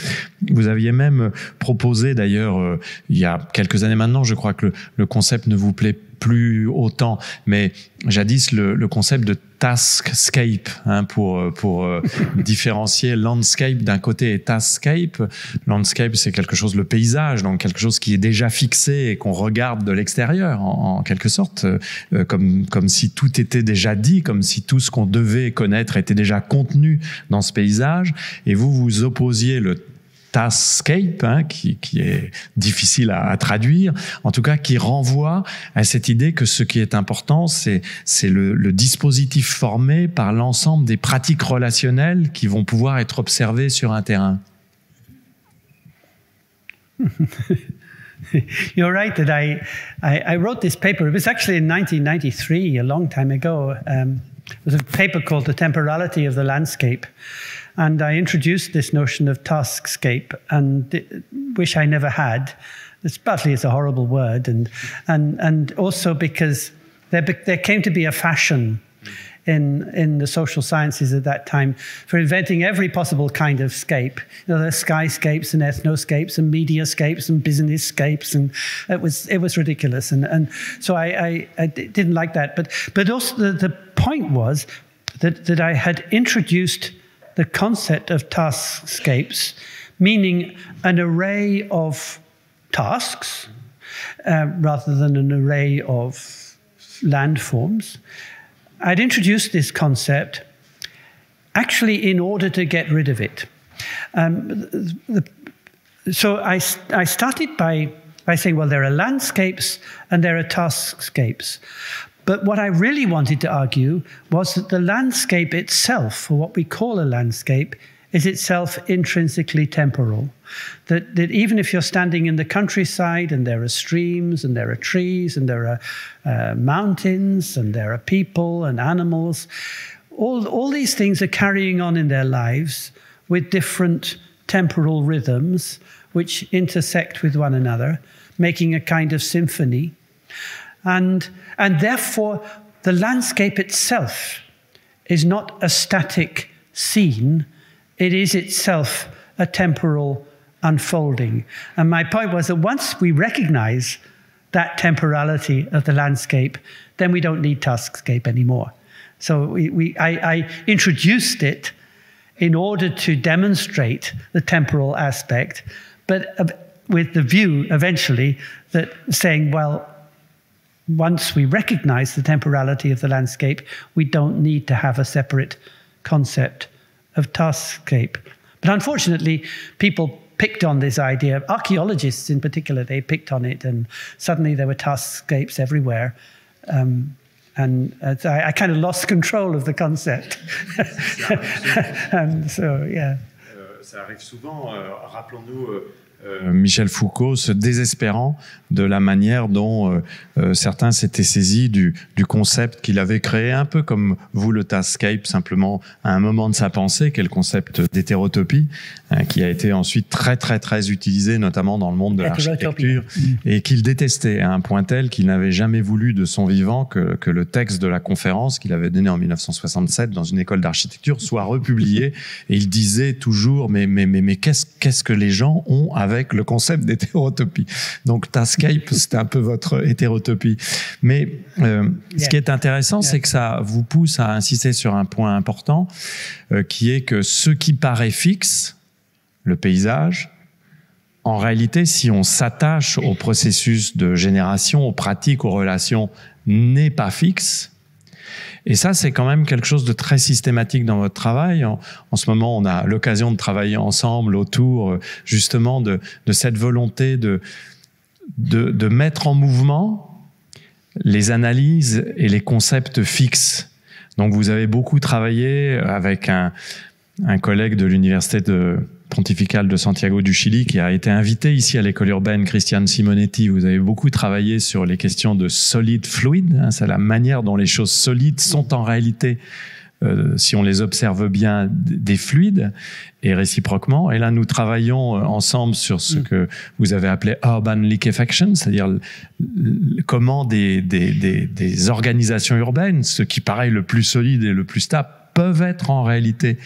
Vous aviez même proposé d'ailleurs, il y a quelques années maintenant, je crois que le concept ne vous plaît plus autant, mais jadis le concept de taskscape, hein, pour différencier landscape d'un côté et taskscape. Landscape, c'est quelque chose, le paysage, donc quelque chose qui est déjà fixé et qu'on regarde de l'extérieur, en quelque sorte, comme si tout était déjà dit, comme si tout ce qu'on devait connaître était déjà contenu dans ce paysage. Et vous opposiez le taskscape, hein, qui est difficile à traduire, en tout cas qui renvoie à cette idée que ce qui est important, c'est le dispositif formé par l'ensemble des pratiques relationnelles qui vont pouvoir être observées sur un terrain. You're right that I wrote this paper. It was actually in 1993, a long time ago. It was a paper called The Temporality of the Landscape. And I introduced this notion of taskscape, and wish I never had. It's partly it's a horrible word, and also because there came to be a fashion in the social sciences at that time for inventing every possible kind of scape. You know, there's skyscapes and ethnoscapes and mediascapes and businesscapes, and it was ridiculous. And so I didn't like that. But also the point was that I had introduced the concept of taskscapes, meaning an array of tasks rather than an array of landforms. I'd introduced this concept actually in order to get rid of it. So I started by saying, well, there are landscapes and there are taskscapes. But what I really wanted to argue was that the landscape itself, or what we call a landscape, is itself intrinsically temporal. That even if you're standing in the countryside and there are streams and there are trees and there are mountains and there are people and animals, all these things are carrying on in their lives with different temporal rhythms which intersect with one another, making a kind of symphony. And therefore, the landscape itself is not a static scene. It is itself a temporal unfolding. And my point was that once we recognize that temporality of the landscape, then we don't need taskscape anymore. So I introduced it in order to demonstrate the temporal aspect, but with the view eventually that saying, well, once we recognize the temporality of the landscape, we don't need to have a separate concept of taskscape. But unfortunately, people picked on this idea. Archaeologists in particular, they picked on it, and suddenly there were taskscapes everywhere. And I kind of lost control of the concept. And so, yeah. Ça arrive souvent, rappelons-nous Michel Foucault se désespérant de la manière dont certains s'étaient saisis du concept qu'il avait créé, un peu comme vous le taskscape, simplement à un moment de sa pensée, qui est le concept d'hétérotopie, qui a été ensuite très très très utilisé, notamment dans le monde de l'architecture, et qu'il détestait à un point tel qu'il n'avait jamais voulu de son vivant que le texte de la conférence qu'il avait donné en 1967 dans une école d'architecture soit republié. Et il disait toujours, mais qu'est-ce que les gens ont avec le concept d'hétérotopie. Donc taskscape, c'est un peu votre hétérotopie. Mais ce qui est intéressant, c'est que ça vous pousse à insister sur un point important, qui est que ce qui paraît fixe, le paysage, en réalité, si on s'attache au processus de génération, aux pratiques, aux relations, n'est pas fixe. Et ça, c'est quand même quelque chose de très systématique dans votre travail. En ce moment, on a l'occasion de travailler ensemble autour justement de cette volonté de mettre en mouvement les analyses et les concepts fixes. Donc, vous avez beaucoup travaillé avec un collègue de l'université pontificale de Santiago du Chili qui a été invité ici à l'école urbaine, Christian Simonetti. Vous avez beaucoup travaillé sur les questions de solide fluide. Hein, c'est la manière dont les choses solides sont en réalité, si on les observe bien, des fluides et réciproquement. Et là, nous travaillons ensemble sur ce que vous avez appelé urban liquefaction, c'est-à-dire comment des organisations urbaines, ce qui paraît le plus solide et le plus stable, peuvent être en réalité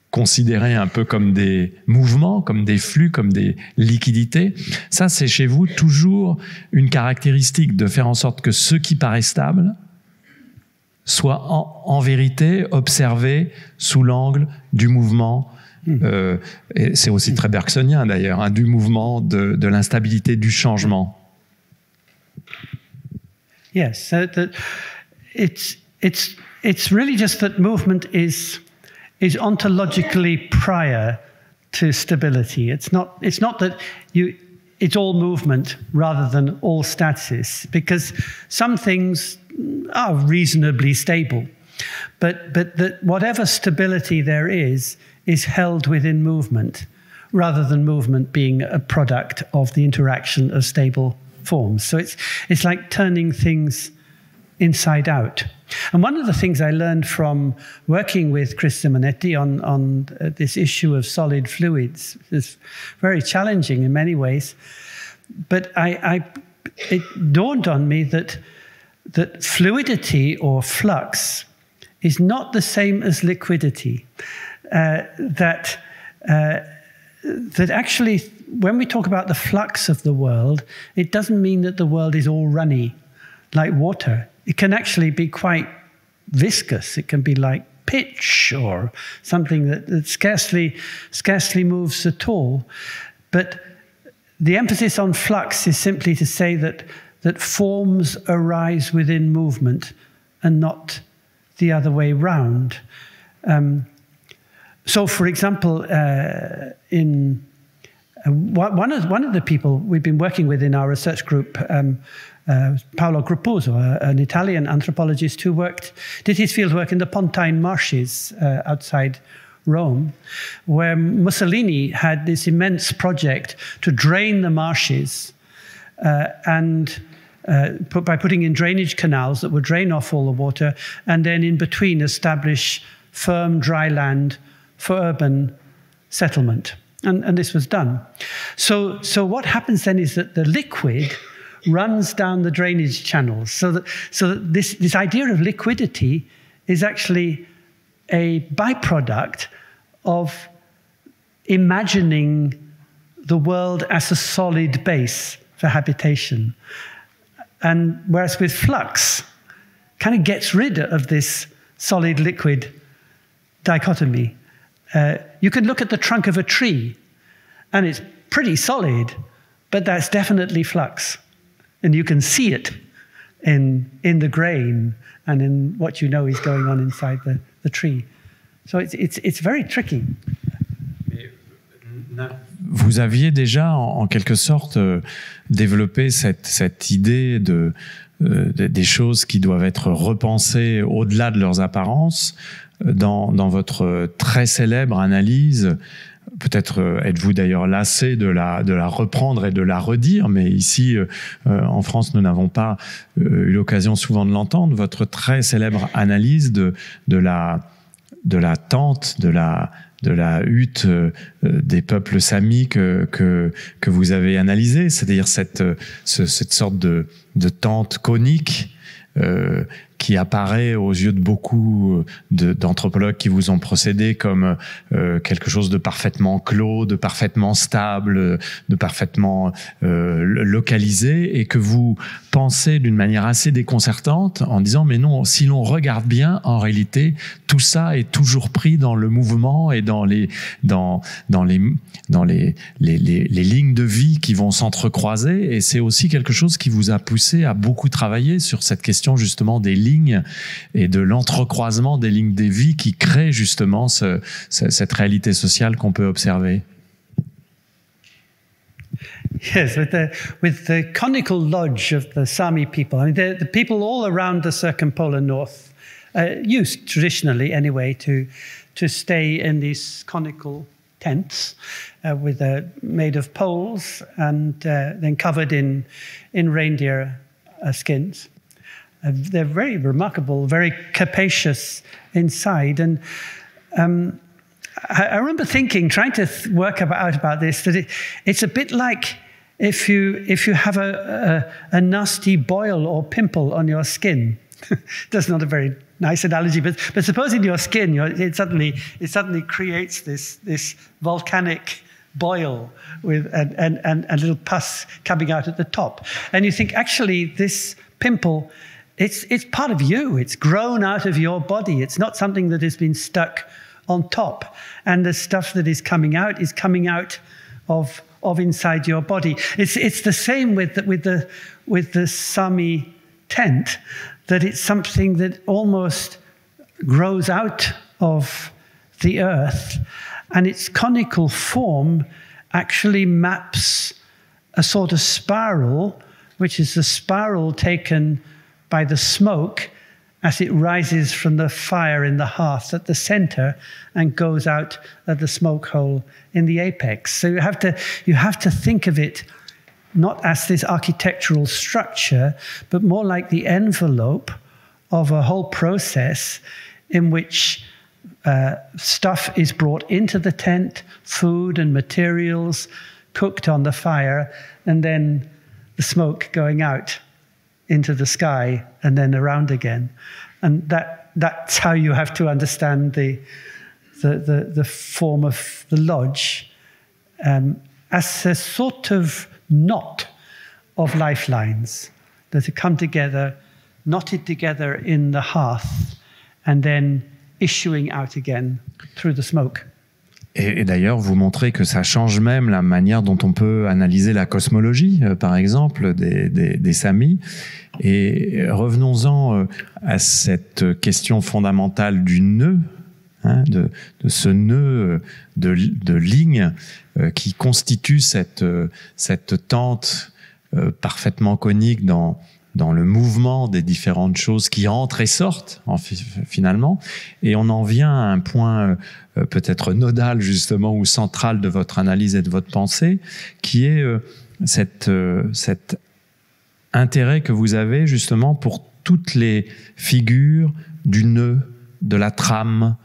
considérés un peu comme des mouvements, comme des flux, comme des liquidités. Ça, c'est chez vous toujours une caractéristique de faire en sorte que ce qui paraît stable soit en vérité observé sous l'angle du mouvement. Et c'est aussi très bergsonien d'ailleurs, hein, du mouvement, de l'instabilité, du changement. Yes, so it's really just that movement is ontologically prior to stability. It's not that it's all movement rather than all stasis, because some things are reasonably stable, but that whatever stability there is held within movement, rather than movement being a product of the interaction of stable forms. So it's like turning things inside out. And one of the things I learned from working with Chris Simonetti on this issue of solid fluids is very challenging in many ways, but it dawned on me that fluidity or flux is not the same as liquidity. That actually, when we talk about the flux of the world, it doesn't mean that the world is all runny like water. It can actually be quite viscous. It can be like pitch or something that scarcely moves at all. But the emphasis on flux is simply to say that forms arise within movement and not the other way round. So, for example, one of the people we've been working with in our research group, Paolo Grupposo, an Italian anthropologist who did his fieldwork in the Pontine Marshes outside Rome, where Mussolini had this immense project to drain the marshes by putting in drainage canals that would drain off all the water, and then in between establish firm dry land for urban settlement. And this was done. So what happens then is that the liquid runs down the drainage channels. So that this idea of liquidity is actually a byproduct of imagining the world as a solid base for habitation. And whereas with flux, kind of gets rid of this solid-liquid dichotomy. You can look at the trunk of a tree, and it's pretty solid, but that's definitely flux. And you can see it in the grain and in what you know is going on inside the tree. So it's very tricky. Vous aviez déjà, en quelque sorte, développé cette idée des choses qui doivent être repensées au-delà de leurs apparences dans votre très célèbre analyse. Peut-être êtes-vous d'ailleurs lassé de la reprendre et de la redire, mais ici, en France, nous n'avons pas eu l'occasion souvent de l'entendre. Votre très célèbre analyse de la tente, de la hutte des peuples samis que vous avez analysée, c'est-à-dire cette sorte de tente conique qui apparaît aux yeux de beaucoup d'anthropologues qui vous ont précédé comme quelque chose de parfaitement clos, de parfaitement stable, de parfaitement localisé, et que vous pensez d'une manière assez déconcertante en disant mais non, si l'on regarde bien, en réalité, tout ça est toujours pris dans le mouvement et dans les lignes de vie qui vont s'entrecroiser, et c'est aussi quelque chose qui vous a poussé à beaucoup travailler sur cette question justement des lignes et de l'entrecroisement des lignes des vies qui créent justement cette réalité sociale qu'on peut observer. Yes, with the conical lodge of the Sami people, I mean, the people all around the circumpolar north used traditionally anyway to stay in these conical tents made of poles and then covered in reindeer skins. They're very remarkable, very capacious inside. And I remember thinking, trying to work out about this, that it's a bit like if you have a nasty boil or pimple on your skin, that's not a very nice analogy, but suppose in your skin it suddenly creates this volcanic boil with and a little pus coming out at the top, and you think actually this pimple, it's part of you. It's grown out of your body. It's not something that has been stuck on top, and the stuff that is coming out of inside your body. It's the same with the Sami tent, that it's something that almost grows out of the earth, and its conical form actually maps a sort of spiral, which is the spiral taken by the smoke as it rises from the fire in the hearth at the center and goes out at the smoke hole in the apex. So you have to think of it not as this architectural structure, but more like the envelope of a whole process in which stuff is brought into the tent, food and materials cooked on the fire, and then the smoke going out into the sky and then around again. And that's how you have to understand the form of the lodge, as a sort of knot of lifelines that have come together, knotted together in the hearth, and then issuing out again through the smoke. Et d'ailleurs, vous montrez que ça change même la manière dont on peut analyser la cosmologie, par exemple, des Samis. Et revenons-en à cette question fondamentale du nœud, hein, de ce nœud de ligne qui constitue cette tente parfaitement conique dans le mouvement des différentes choses qui entrent et sortent finalement. Et on en vient à un point peut-être nodal justement ou central de votre analyse et de votre pensée, qui est cet intérêt que vous avez justement pour toutes les figures du nœud, de la trame,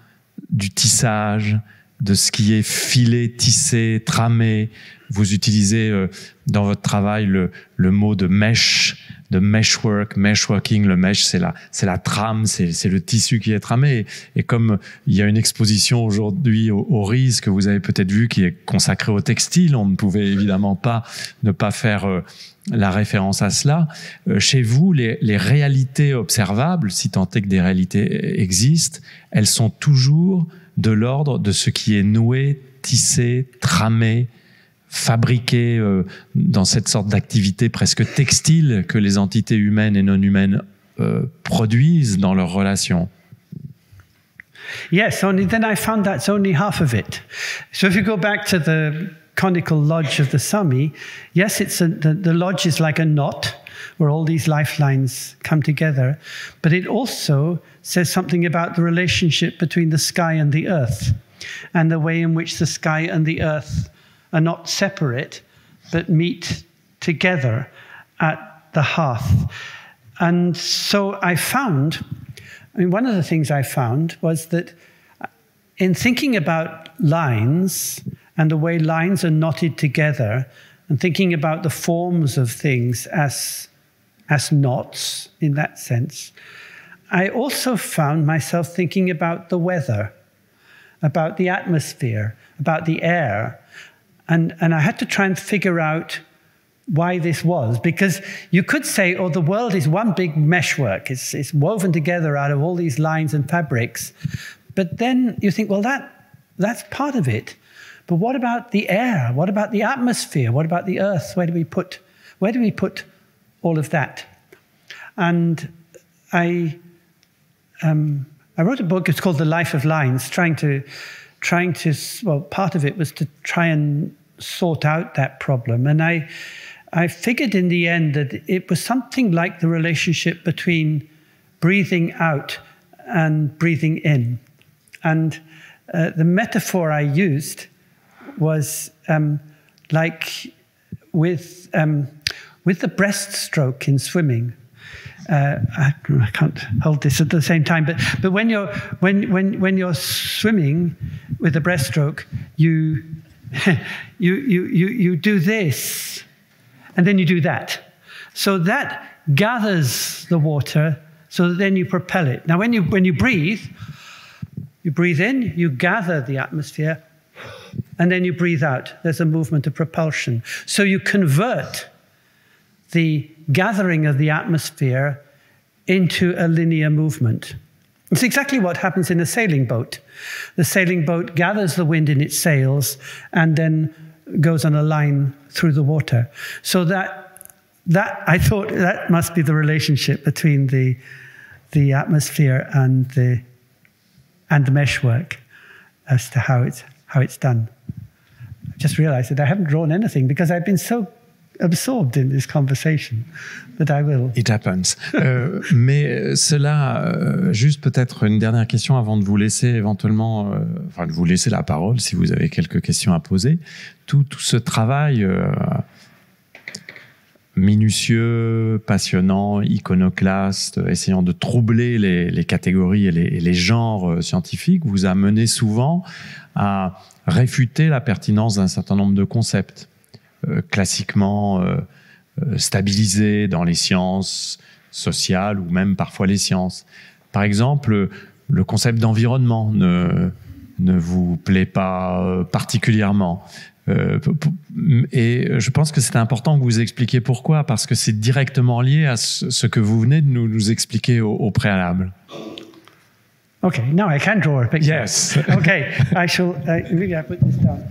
du tissage, de ce qui est filé, tissé, tramé. Vous utilisez dans votre travail le mot de mesh, de meshwork, meshworking. Le mesh, c'est la trame, c'est le tissu qui est tramé. Et comme il y a une exposition aujourd'hui au RIS que vous avez peut-être vu, qui est consacrée au textile, on ne pouvait évidemment pas ne pas faire la référence à cela. Chez vous, les réalités observables, si tant est que des réalités existent, elles sont toujours de l'ordre de ce qui est noué, tissé, tramé, fabriqué dans cette sorte d'activité presque textile que les entités humaines et non humaines produisent dans leurs relations. Yes, only then I found that's only half of it. So if you go back to the conical lodge of the Sami, yes, the lodge is like a knot where all these lifelines come together, but it also says something about the relationship between the sky and the earth, and the way in which the sky and the earth are not separate, but meet together at the hearth. And so one of the things I found was that in thinking about lines and the way lines are knotted together, and thinking about the forms of things as knots in that sense, I also found myself thinking about the weather, about the atmosphere, about the air. And I had to try and figure out why this was, because you could say, oh, the world is one big meshwork. It's woven together out of all these lines and fabrics. But then you think, well, that's part of it. But what about the air? What about the atmosphere? What about the earth? Where do we put all of that? And I wrote a book. It's called The Life of Lines, trying to, well, part of it was to try and sort out that problem. And I figured in the end that it was something like the relationship between breathing out and breathing in. And the metaphor I used was like with the breaststroke in swimming. I can't hold this at the same time, but when you're swimming with the breaststroke, you do this, and then you do that. So that gathers the water so that then you propel it. Now, when you breathe in, you gather the atmosphere, and then you breathe out. There's a movement of propulsion. So you convert the gathering of the atmosphere into a linear movement. It's exactly what happens in a sailing boat. The sailing boat gathers the wind in its sails and then goes on a line through the water. So that I thought that must be the relationship between the atmosphere and the meshwork as to how it's done. I just realized that I haven't drawn anything because I've been so absorbed in this conversation that I will. It happens. Mais cela, juste peut-être une dernière question avant de vous laisser éventuellement, enfin de vous laisser la parole si vous avez quelques questions à poser. Tout ce travail minutieux, passionnant, iconoclaste, essayant de troubler les catégories et les genres scientifiques, vous a mené souvent à réfuter la pertinence d'un certain nombre de concepts classiquement stabilisés dans les sciences sociales ou même parfois les sciences. Par exemple, le concept d'environnement ne vous plaît pas particulièrement. Et je pense que c'est important que vous expliquiez pourquoi, parce que c'est directement lié à ce que vous venez de nous expliquer au préalable. Okay, now I can draw a picture. Yes. Okay, I shall. Maybe I put this down.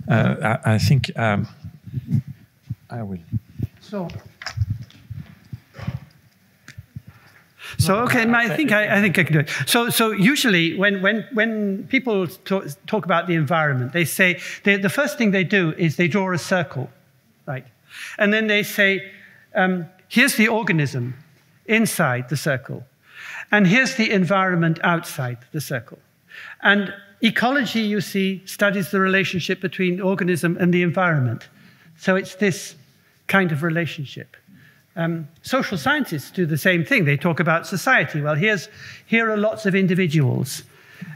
I think I will. So okay, I think I can do it. So usually when people talk about the environment, they say the first thing they do is they draw a circle, right? And then they say, here's the organism inside the circle, and here's the environment outside the circle. And ecology, you see, studies the relationship between the organism and the environment. So it's this kind of relationship. Social scientists do the same thing. They talk about society. Well, here are lots of individuals,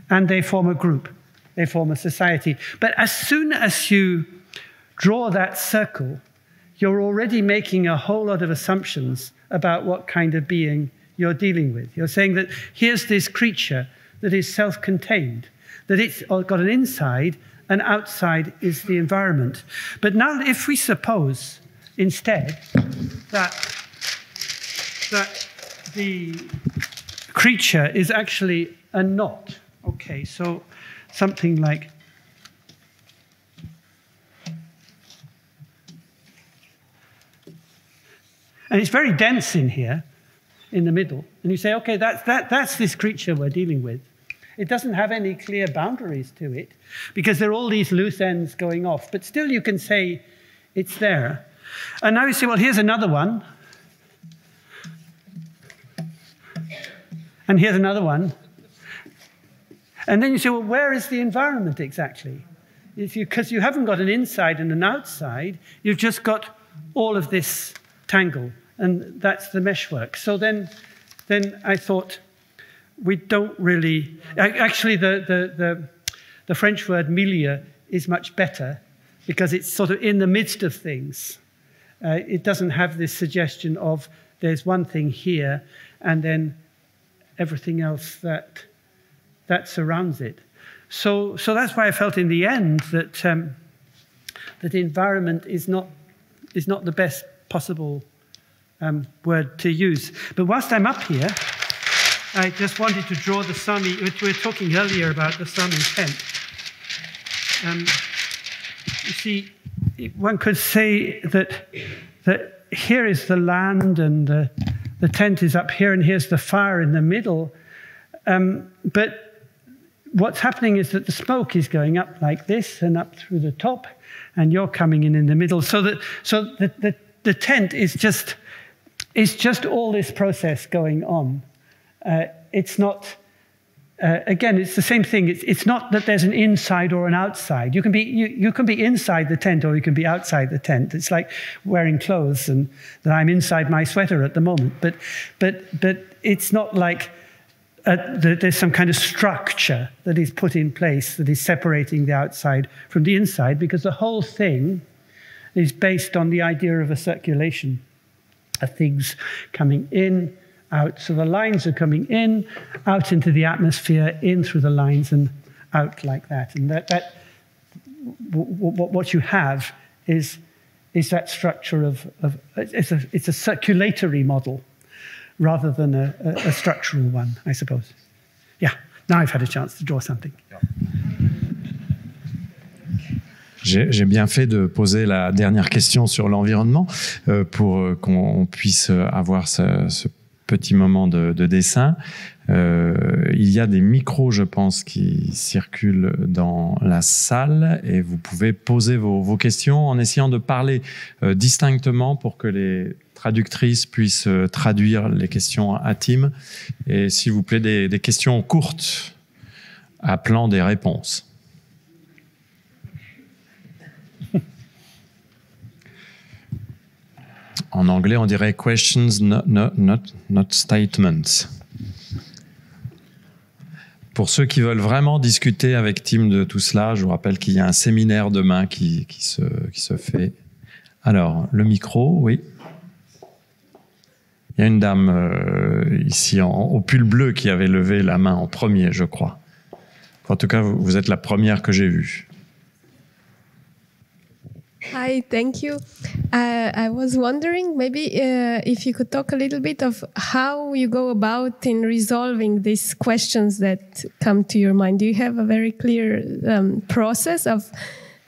and they form a group. They form a society. But as soon as you draw that circle, you're already making a whole lot of assumptions about what kind of being you're dealing with. You're saying that here's this creature that is self-contained, that it's got an inside, and outside is the environment. But now if we suppose instead that the creature is actually a knot. Okay, so something like and it's very dense in here, in the middle. And you say, okay, that's this creature we're dealing with. It doesn't have any clear boundaries to it because there are all these loose ends going off. But still you can say it's there. And now you say, well, here's another one. And here's another one. And then you say, well, where is the environment exactly? Because you haven't got an inside and an outside. You've just got all of this tangle. And that's the meshwork. So then I thought, we don't really... Actually, the French word milieu is much better because it's sort of in the midst of things. It doesn't have this suggestion of there's one thing here and then everything else that surrounds it. So that's why I felt in the end that that environment is not the best possible word to use. But whilst I'm up here, I just wanted to draw the sun. We were talking earlier about the sun and tent. You see, one could say that here is the land and the tent is up here and here's the fire in the middle. But what's happening is that the smoke is going up like this and up through the top and you're coming in the middle. So the tent is just all this process going on. It's not, again, it's the same thing. It's not that there's an inside or an outside. You can be inside the tent or you can be outside the tent. It's like wearing clothes and that I'm inside my sweater at the moment. But it's not like there's some kind of structure that is put in place that is separating the outside from the inside because the whole thing is based on the idea of a circulation, of things coming in, out. So the lines are coming in, out into the atmosphere, in through the lines and out like that. And what you have is that structure of it's a circulatory model rather than a structural one, I suppose. Yeah, now I've had a chance to draw something. J'ai bien fait de poser la dernière question sur l'environnement pour qu'on puisse avoir ce petit moment de dessin. Il y a des micros, je pense, qui circulent dans la salle et vous pouvez poser vos questions en essayant de parler distinctement pour que les traductrices puissent traduire les questions à Tim. Et s'il vous plaît, des questions courtes appelant des réponses. En anglais, on dirait questions, not statements. Pour ceux qui veulent vraiment discuter avec Tim de tout cela, je vous rappelle qu'il y a un séminaire demain qui se fait. Alors, le micro, oui. Il y a une dame ici au pull bleu qui avait levé la main en premier, je crois. En tout cas, vous êtes la première que j'ai vue. Hi, thank you. I was wondering maybe if you could talk a little bit of how you go about in resolving these questions that come to your mind. Do you have a very clear process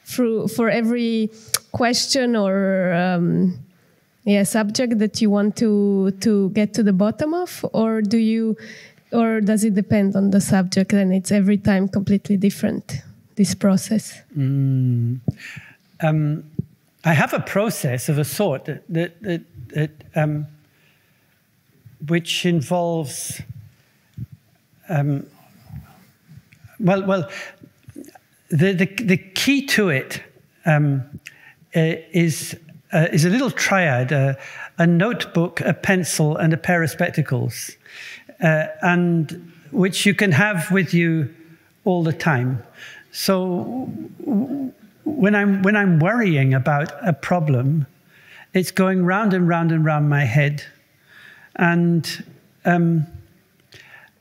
for every question or subject that you want to get to the bottom of, or does it depend on the subject and it's every time completely different, this process? I have a process of a sort which involves the key to it is a little triad: a notebook, a pencil, and a pair of spectacles, and which you can have with you all the time. So when I'm worrying about a problem, it's going round and round and round my head, and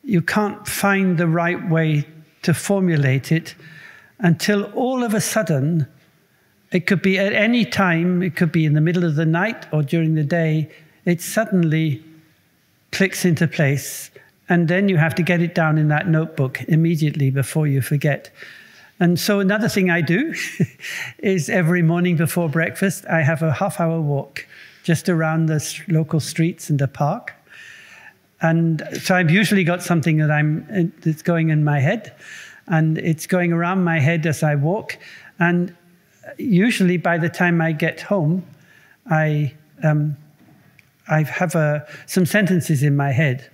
you can't find the right way to formulate it until all of a sudden, it could be at any time, it could be in the middle of the night or during the day, it suddenly clicks into place, and then you have to get it down in that notebook immediately before you forget. And so another thing I do is every morning before breakfast, I have a half-hour walk just around the local streets and the park. And so I've usually got something that's going in my head, and it's going around my head as I walk. And usually by the time I get home, I have some sentences in my head,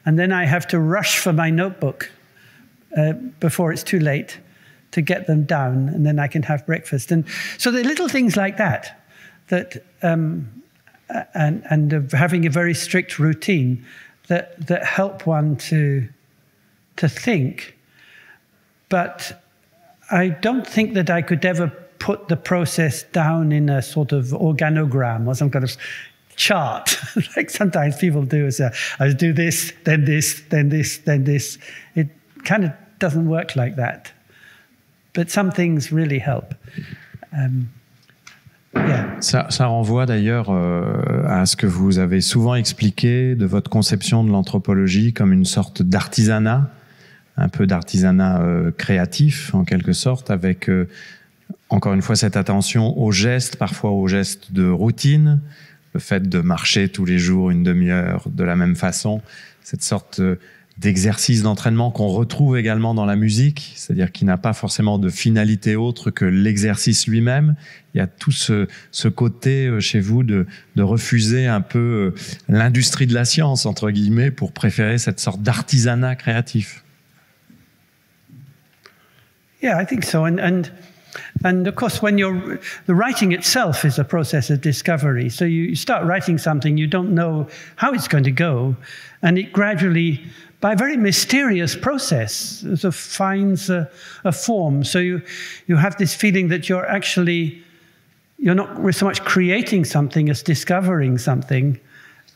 and then I have to rush for my notebook before it's too late to get them down, and then I can have breakfast. And so there are little things like that, and of having a very strict routine that help one to think. But I don't think that I could ever put the process down in a sort of organogram or some kind of chart, like sometimes people do. Is I do this, then this, then this, then this. It kind of doesn't work like that. But some things really help. Ça renvoie d'ailleurs à ce que vous avez souvent expliqué de votre conception de l'anthropologie comme une sorte d'artisanat, un peu d'artisanat créatif en quelque sorte, avec encore une fois cette attention aux gestes, parfois aux gestes de routine, le fait de marcher tous les jours une demi-heure de la même façon, cette sorte d'exercice d'entraînement qu'on retrouve également dans la musique, c'est-à-dire qui n'a pas forcément de finalité autre que l'exercice lui-même. Il y a tout ce côté chez vous de refuser un peu l'industrie de la science, entre guillemets, pour préférer cette sorte d'artisanat créatif. Yeah, I think so. And of course, the writing itself is a process of discovery. So you start writing something, you don't know how it's going to go, and it gradually, by a very mysterious process, sort of finds a form. So you have this feeling that you're actually you're not so much creating something as discovering something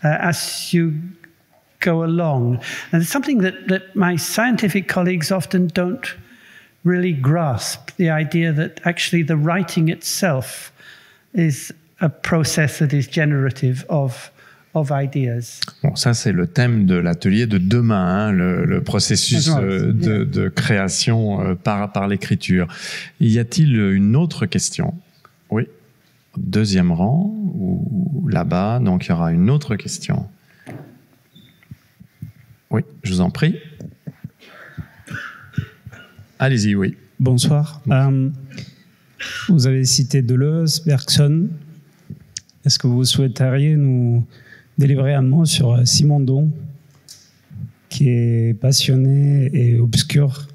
as you go along. And it's something that my scientific colleagues often don't really grasp, the idea that actually the writing itself is a process that is generative of ideas. Bon, ça c'est le thème de l'atelier de demain, hein, le processus de création par l'écriture. Y a-t-il une autre question? Oui, deuxième rang, ou là-bas, donc il y aura une autre question. Oui, je vous en prie. Allez-y, oui. Bonsoir. Vous avez cité Deleuze, Bergson. Est-ce que vous souhaiteriez nous délivrer un mot sur Simondon, qui est passionné et obscur?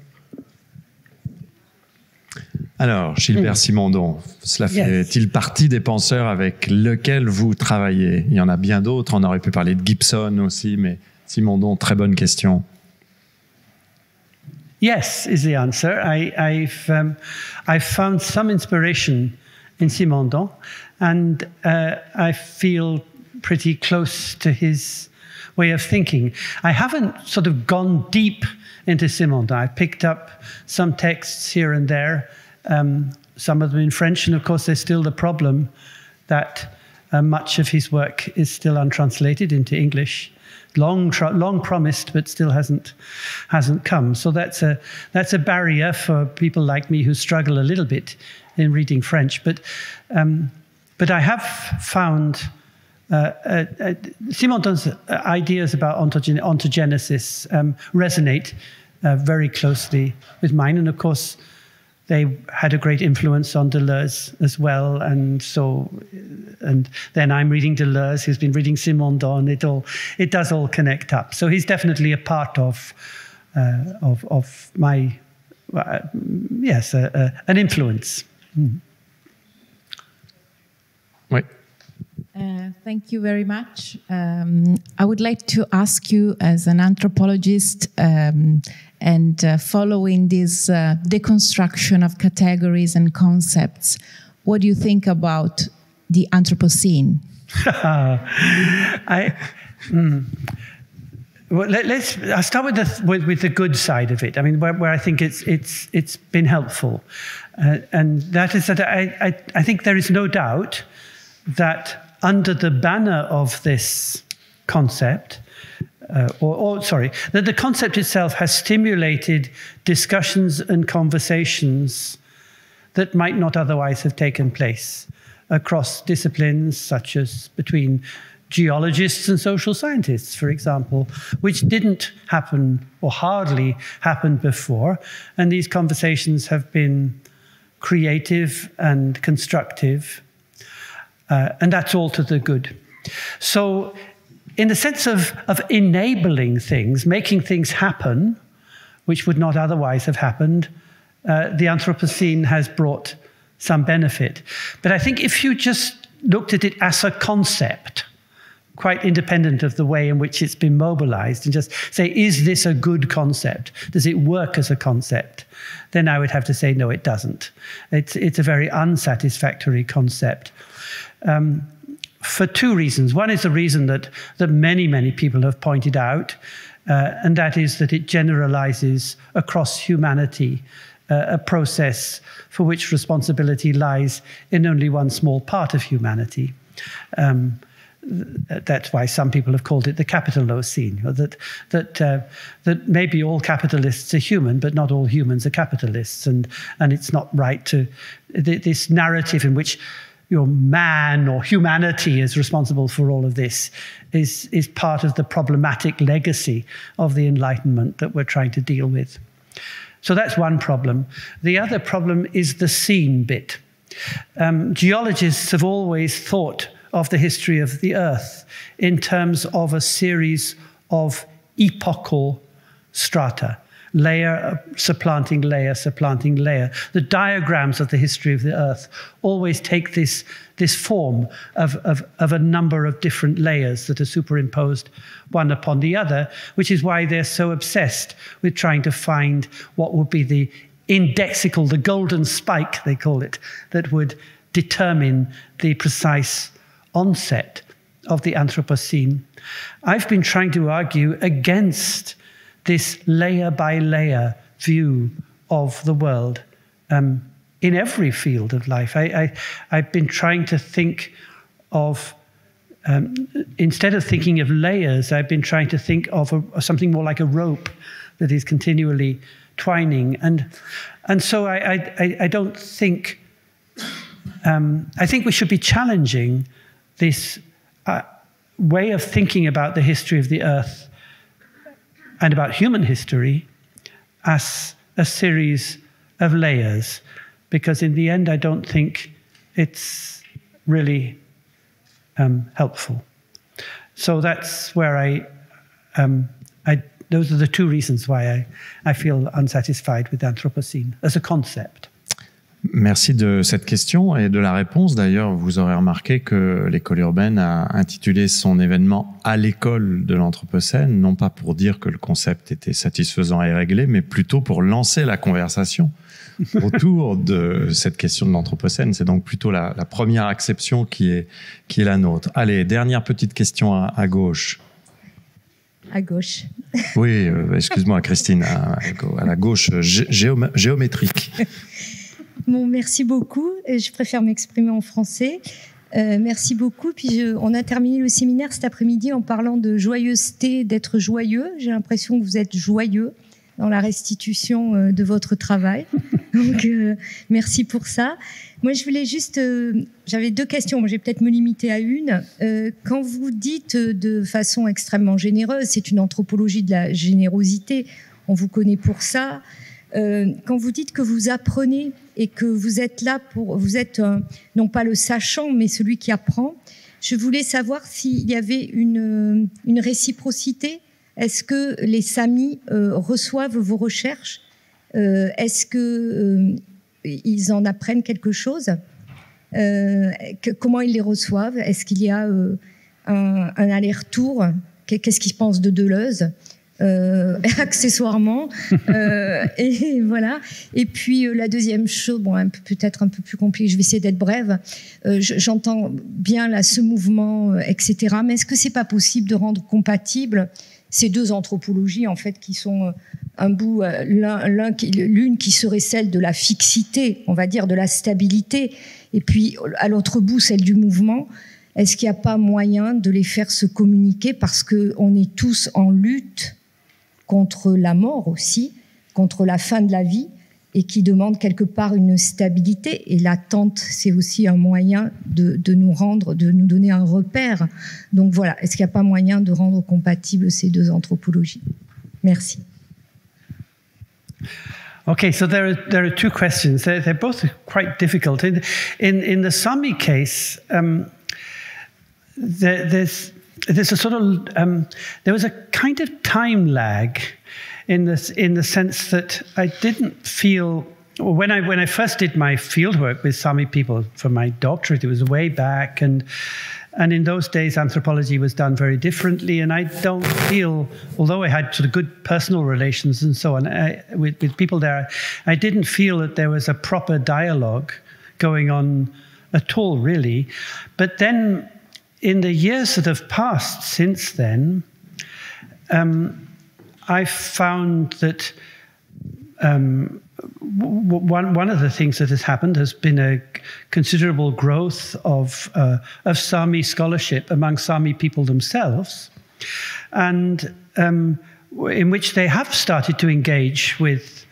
Alors, Gilbert Simondon, cela fait-il partie des penseurs avec lesquels vous travaillez? Il y en a bien d'autres, on aurait pu parler de Gibson aussi, mais Simondon, très bonne question. Yes, is the answer. I've found some inspiration in Simondon, and I feel pretty close to his way of thinking. I haven't sort of gone deep into Simondon. I picked up some texts here and there, some of them in French, and of course there's still the problem that much of his work is still untranslated into English. Long promised, but still hasn't come. So that's a barrier for people like me who struggle a little bit in reading French. But I have found Simondon's ideas about ontogenesis resonate very closely with mine, and of course they had a great influence on Deleuze as well, and then I'm reading Deleuze, who's been reading Simondon. It does all connect up. So he's definitely a part of my an influence. Oui. Thank you very much. I would like to ask you, as an anthropologist, and following this deconstruction of categories and concepts, what do you think about the Anthropocene? I'll start with the good side of it. I mean, where I think it's been helpful, and that is that I think there is no doubt that under the banner of this concept, that the concept itself has stimulated discussions and conversations that might not otherwise have taken place across disciplines, such as between geologists and social scientists, for example, which didn't happen or hardly happened before. And these conversations have been creative and constructive, and that's all to the good. So in the sense of enabling things, making things happen, which would not otherwise have happened, the Anthropocene has brought some benefit. But I think if you just looked at it as a concept, quite independent of the way in which it's been mobilized, and just say, is this a good concept? Does it work as a concept? Then I would have to say, no, it doesn't. It's a very unsatisfactory concept. For two reasons. One is the reason that many people have pointed out, and that is that it generalizes across humanity a process for which responsibility lies in only one small part of humanity. That's why some people have called it the capitalocene, that maybe all capitalists are human, but not all humans are capitalists, and it's not right to this narrative in which man or humanity is responsible for all of this is part of the problematic legacy of the Enlightenment that we're trying to deal with. So that's one problem. The other problem is the scene bit. Geologists have always thought of the history of the Earth in terms of a series of epochal strata. Layer supplanting layer supplanting layer. The diagrams of the history of the Earth always take this form of a number of different layers that are superimposed one upon the other, which is why they're so obsessed with trying to find what would be the indexical, the golden spike, they call it, that would determine the precise onset of the Anthropocene. I've been trying to argue against this layer by layer view of the world in every field of life. I've been trying to think of, instead of thinking of layers, I've been trying to think of something more like a rope that is continually twining. And so I don't think, I think we should be challenging this way of thinking about the history of the earth and about human history as a series of layers, because in the end I don't think it's really helpful. So that's where those are the two reasons why I feel unsatisfied with Anthropocene as a concept. Merci de cette question et de la réponse. D'ailleurs, vous aurez remarqué que l'école urbaine a intitulé son événement « À l'école de l'Anthropocène », non pas pour dire que le concept était satisfaisant et réglé, mais plutôt pour lancer la conversation autour de cette question de l'Anthropocène. C'est donc plutôt la première acception qui est la nôtre. Allez, dernière petite question à gauche. À gauche. Oui, excuse-moi Christine, à la gauche géométrique. Bon, merci beaucoup. Je préfère m'exprimer en français. Merci beaucoup. Puis on a terminé le séminaire cet après-midi en parlant de joyeuseté, d'être joyeux. J'ai l'impression que vous êtes joyeux dans la restitution de votre travail. Donc, merci pour ça. Moi, je voulais juste... j'avais deux questions. Moi, je vais peut-être me limiter à une. Quand vous dites de façon extrêmement généreuse, c'est une anthropologie de la générosité. On vous connaît pour ça. Quand vous dites que vous apprenez et que vous êtes là pour... Vous êtes non pas le sachant, mais celui qui apprend. Je voulais savoir s'il y avait une réciprocité. Est-ce que les Samis reçoivent vos recherches? Est-ce que ils en apprennent quelque chose? Comment ils les reçoivent? Est-ce qu'il y a un aller-retour? Qu'est-ce qu'ils pensent de Deleuze? Accessoirement, et voilà. Et puis la deuxième chose, bon, peut-être un peu plus compliqué, je vais essayer d'être brève. J'entends bien là ce mouvement, etc. Mais est-ce que c'est pas possible de rendre compatibles ces deux anthropologies en fait qui sont un bout, l'une qui serait celle de la fixité, on va dire de la stabilité, et puis à l'autre bout celle du mouvement. Est-ce qu'il n'y a pas moyen de les faire se communiquer parce que on est tous en lutte contre la mort aussi, contre la fin de la vie, et qui demande quelque part une stabilité. Et l'attente, c'est aussi un moyen de nous rendre, de nous donner un repère. Donc voilà, est-ce qu'il n'y a pas moyen de rendre compatibles ces deux anthropologies? Merci. Okay, so there are two questions. They're both quite difficult. In the Sami case, there's a sort of there was a kind of time lag in the sense that I didn't feel when I first did my fieldwork with Sami people for my doctorate. It was way back, and in those days anthropology was done very differently. And I don't feel, although I had sort of good personal relations and so on with people there, I didn't feel that there was a proper dialogue going on at all, really. But then, in the years that have passed since then, I found that one of the things that has happened has been a considerable growth of Sami scholarship among Sami people themselves, and in which they have started to engage with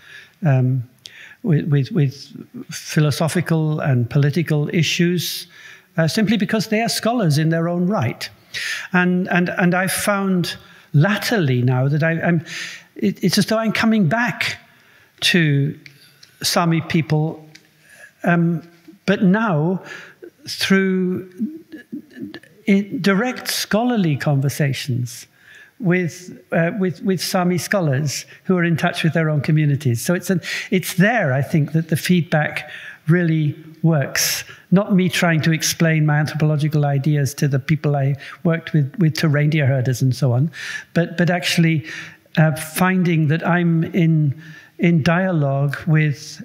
philosophical and political issues. Simply because they are scholars in their own right, and I found latterly now that it's as though I'm coming back to Sami people, but now through direct scholarly conversations with Sami scholars who are in touch with their own communities. So it's there, I think, that the feedback really works. Not me trying to explain my anthropological ideas to the people I worked with to reindeer herders and so on, but actually finding that I'm in dialogue with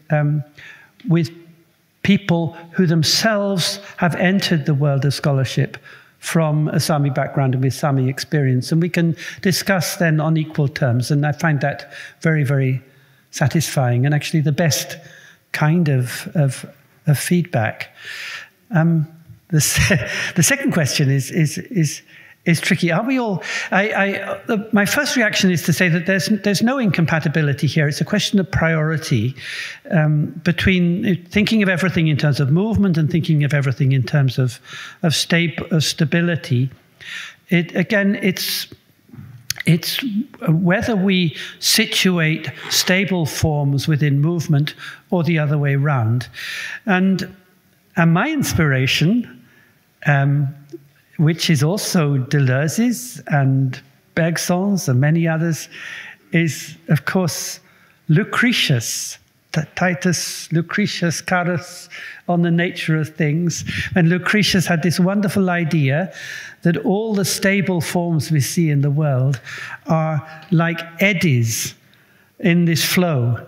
people who themselves have entered the world of scholarship from a Sami background and with Sami experience. And we can discuss then on equal terms. And I find that very, very satisfying and actually the best kind of feedback. The second question is tricky. Are we all? My first reaction is to say that there's no incompatibility here. It's a question of priority between thinking of everything in terms of movement and thinking of everything in terms of stability. It's whether we situate stable forms within movement or the other way around. And my inspiration, which is also Deleuze's and Bergson's and many others, is, of course, Lucretius, Titus Lucretius Carus on the nature of things. And Lucretius had this wonderful idea that all the stable forms we see in the world are like eddies in this flow.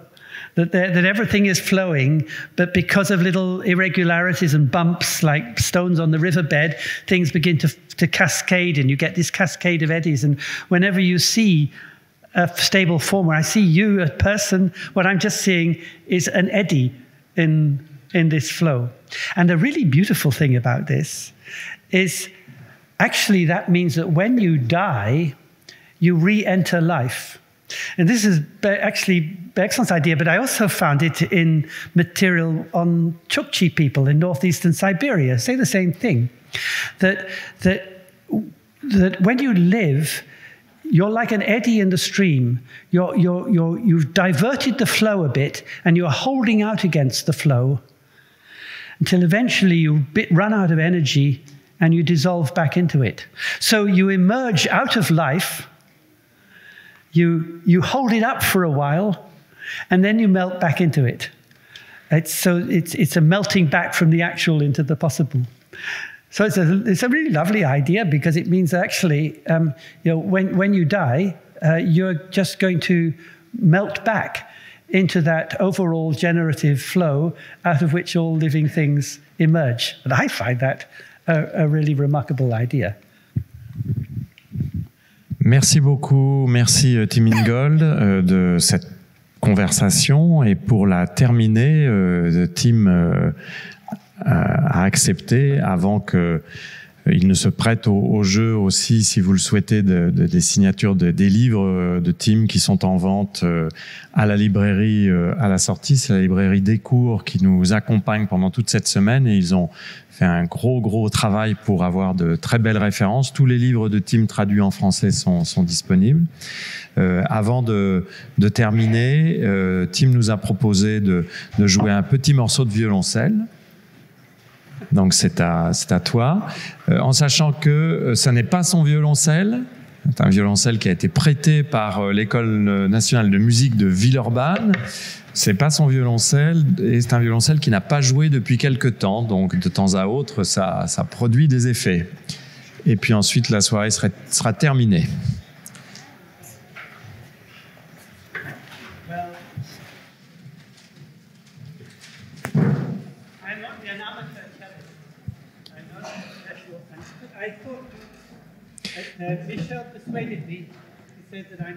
That everything is flowing, but because of little irregularities and bumps like stones on the riverbed, things begin to cascade, and you get this cascade of eddies. And whenever you see a stable form, where I see you, a person, what I'm just seeing is an eddy in this flow. And the really beautiful thing about this is actually that means that when you die, you re-enter life. And this is actually Bergson's idea, but I also found it in material on Chukchi people in northeastern Siberia. Say the same thing, that when you live, you're like an eddy in the stream. You've diverted the flow a bit, and you're holding out against the flow until eventually you run out of energy and you dissolve back into it. So you emerge out of life. You hold it up for a while, and then you melt back into it. It's a melting back from the actual into the possible. So it's a really lovely idea, because it means actually, when you die, you're just going to melt back into that overall generative flow out of which all living things emerge. And I find that a really remarkable idea. Merci beaucoup, merci Tim Ingold de cette conversation. Et pour la terminer, Tim a accepté, avant qu'il ne se prête au jeu aussi, si vous le souhaitez, des signatures des livres de Tim qui sont en vente à la librairie à la sortie. C'est la librairie des cours qui nous accompagne pendant toute cette semaine, et ils ont fait un gros travail pour avoir de très belles références. Tous les livres de Tim traduits en français sont disponibles. Avant de terminer, Tim nous a proposé de jouer un petit morceau de violoncelle. Donc c'est à toi, en sachant que ce n'est pas son violoncelle. C'est un violoncelle qui a été prêté par l'École nationale de musique de Villeurbanne. C'est pas son violoncelle, et c'est un violoncelle qui n'a pas joué depuis quelque temps, donc de temps à autre, ça produit des effets. Et puis ensuite, la soirée sera terminée.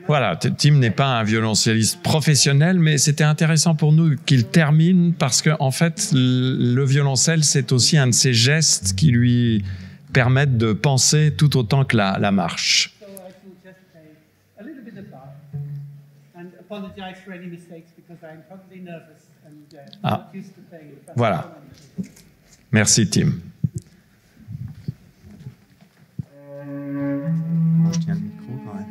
Voilà, Tim n'est pas un violoncelliste professionnel, mais c'était intéressant pour nous qu'il termine, parce que en fait, le violoncelle, c'est aussi un de ces gestes qui lui permettent de penser tout autant que la marche. Ah. Voilà. Merci Tim. Je tiens le micro quand même.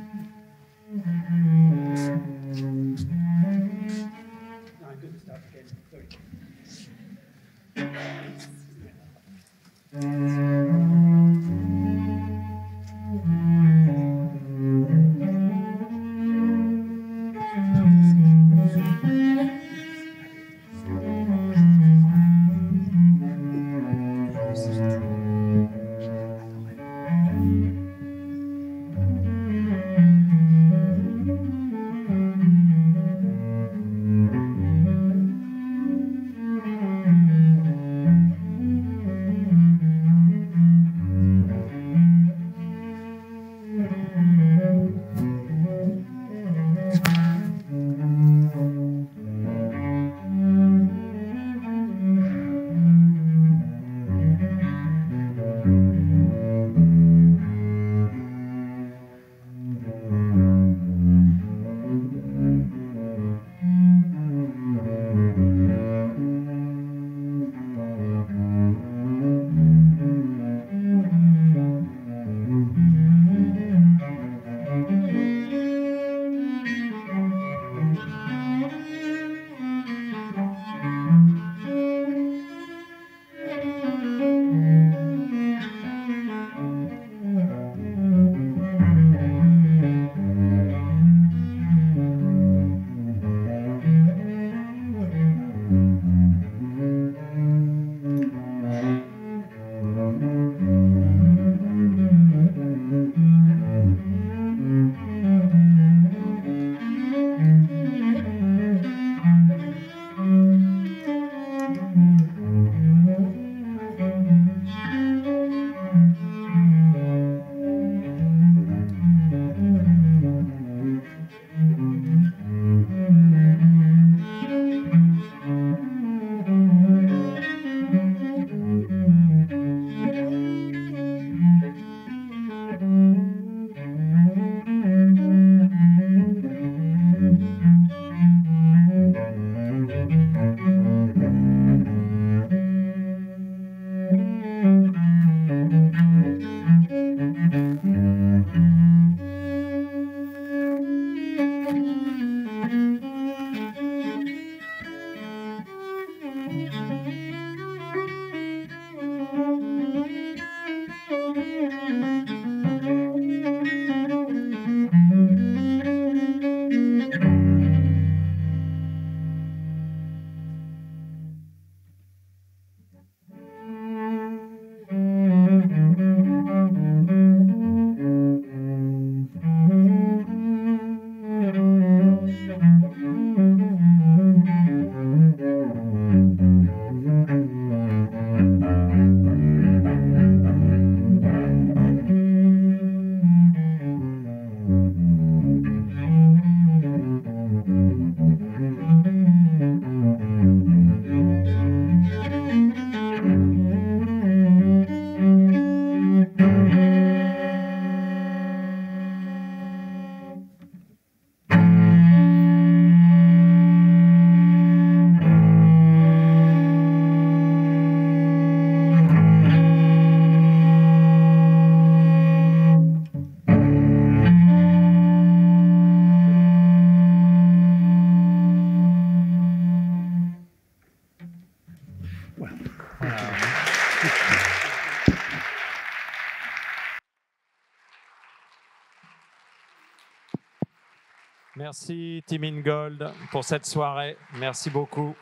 Merci Team Ingold pour cette soirée. Merci beaucoup.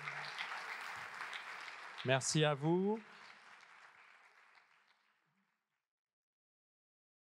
Merci à vous.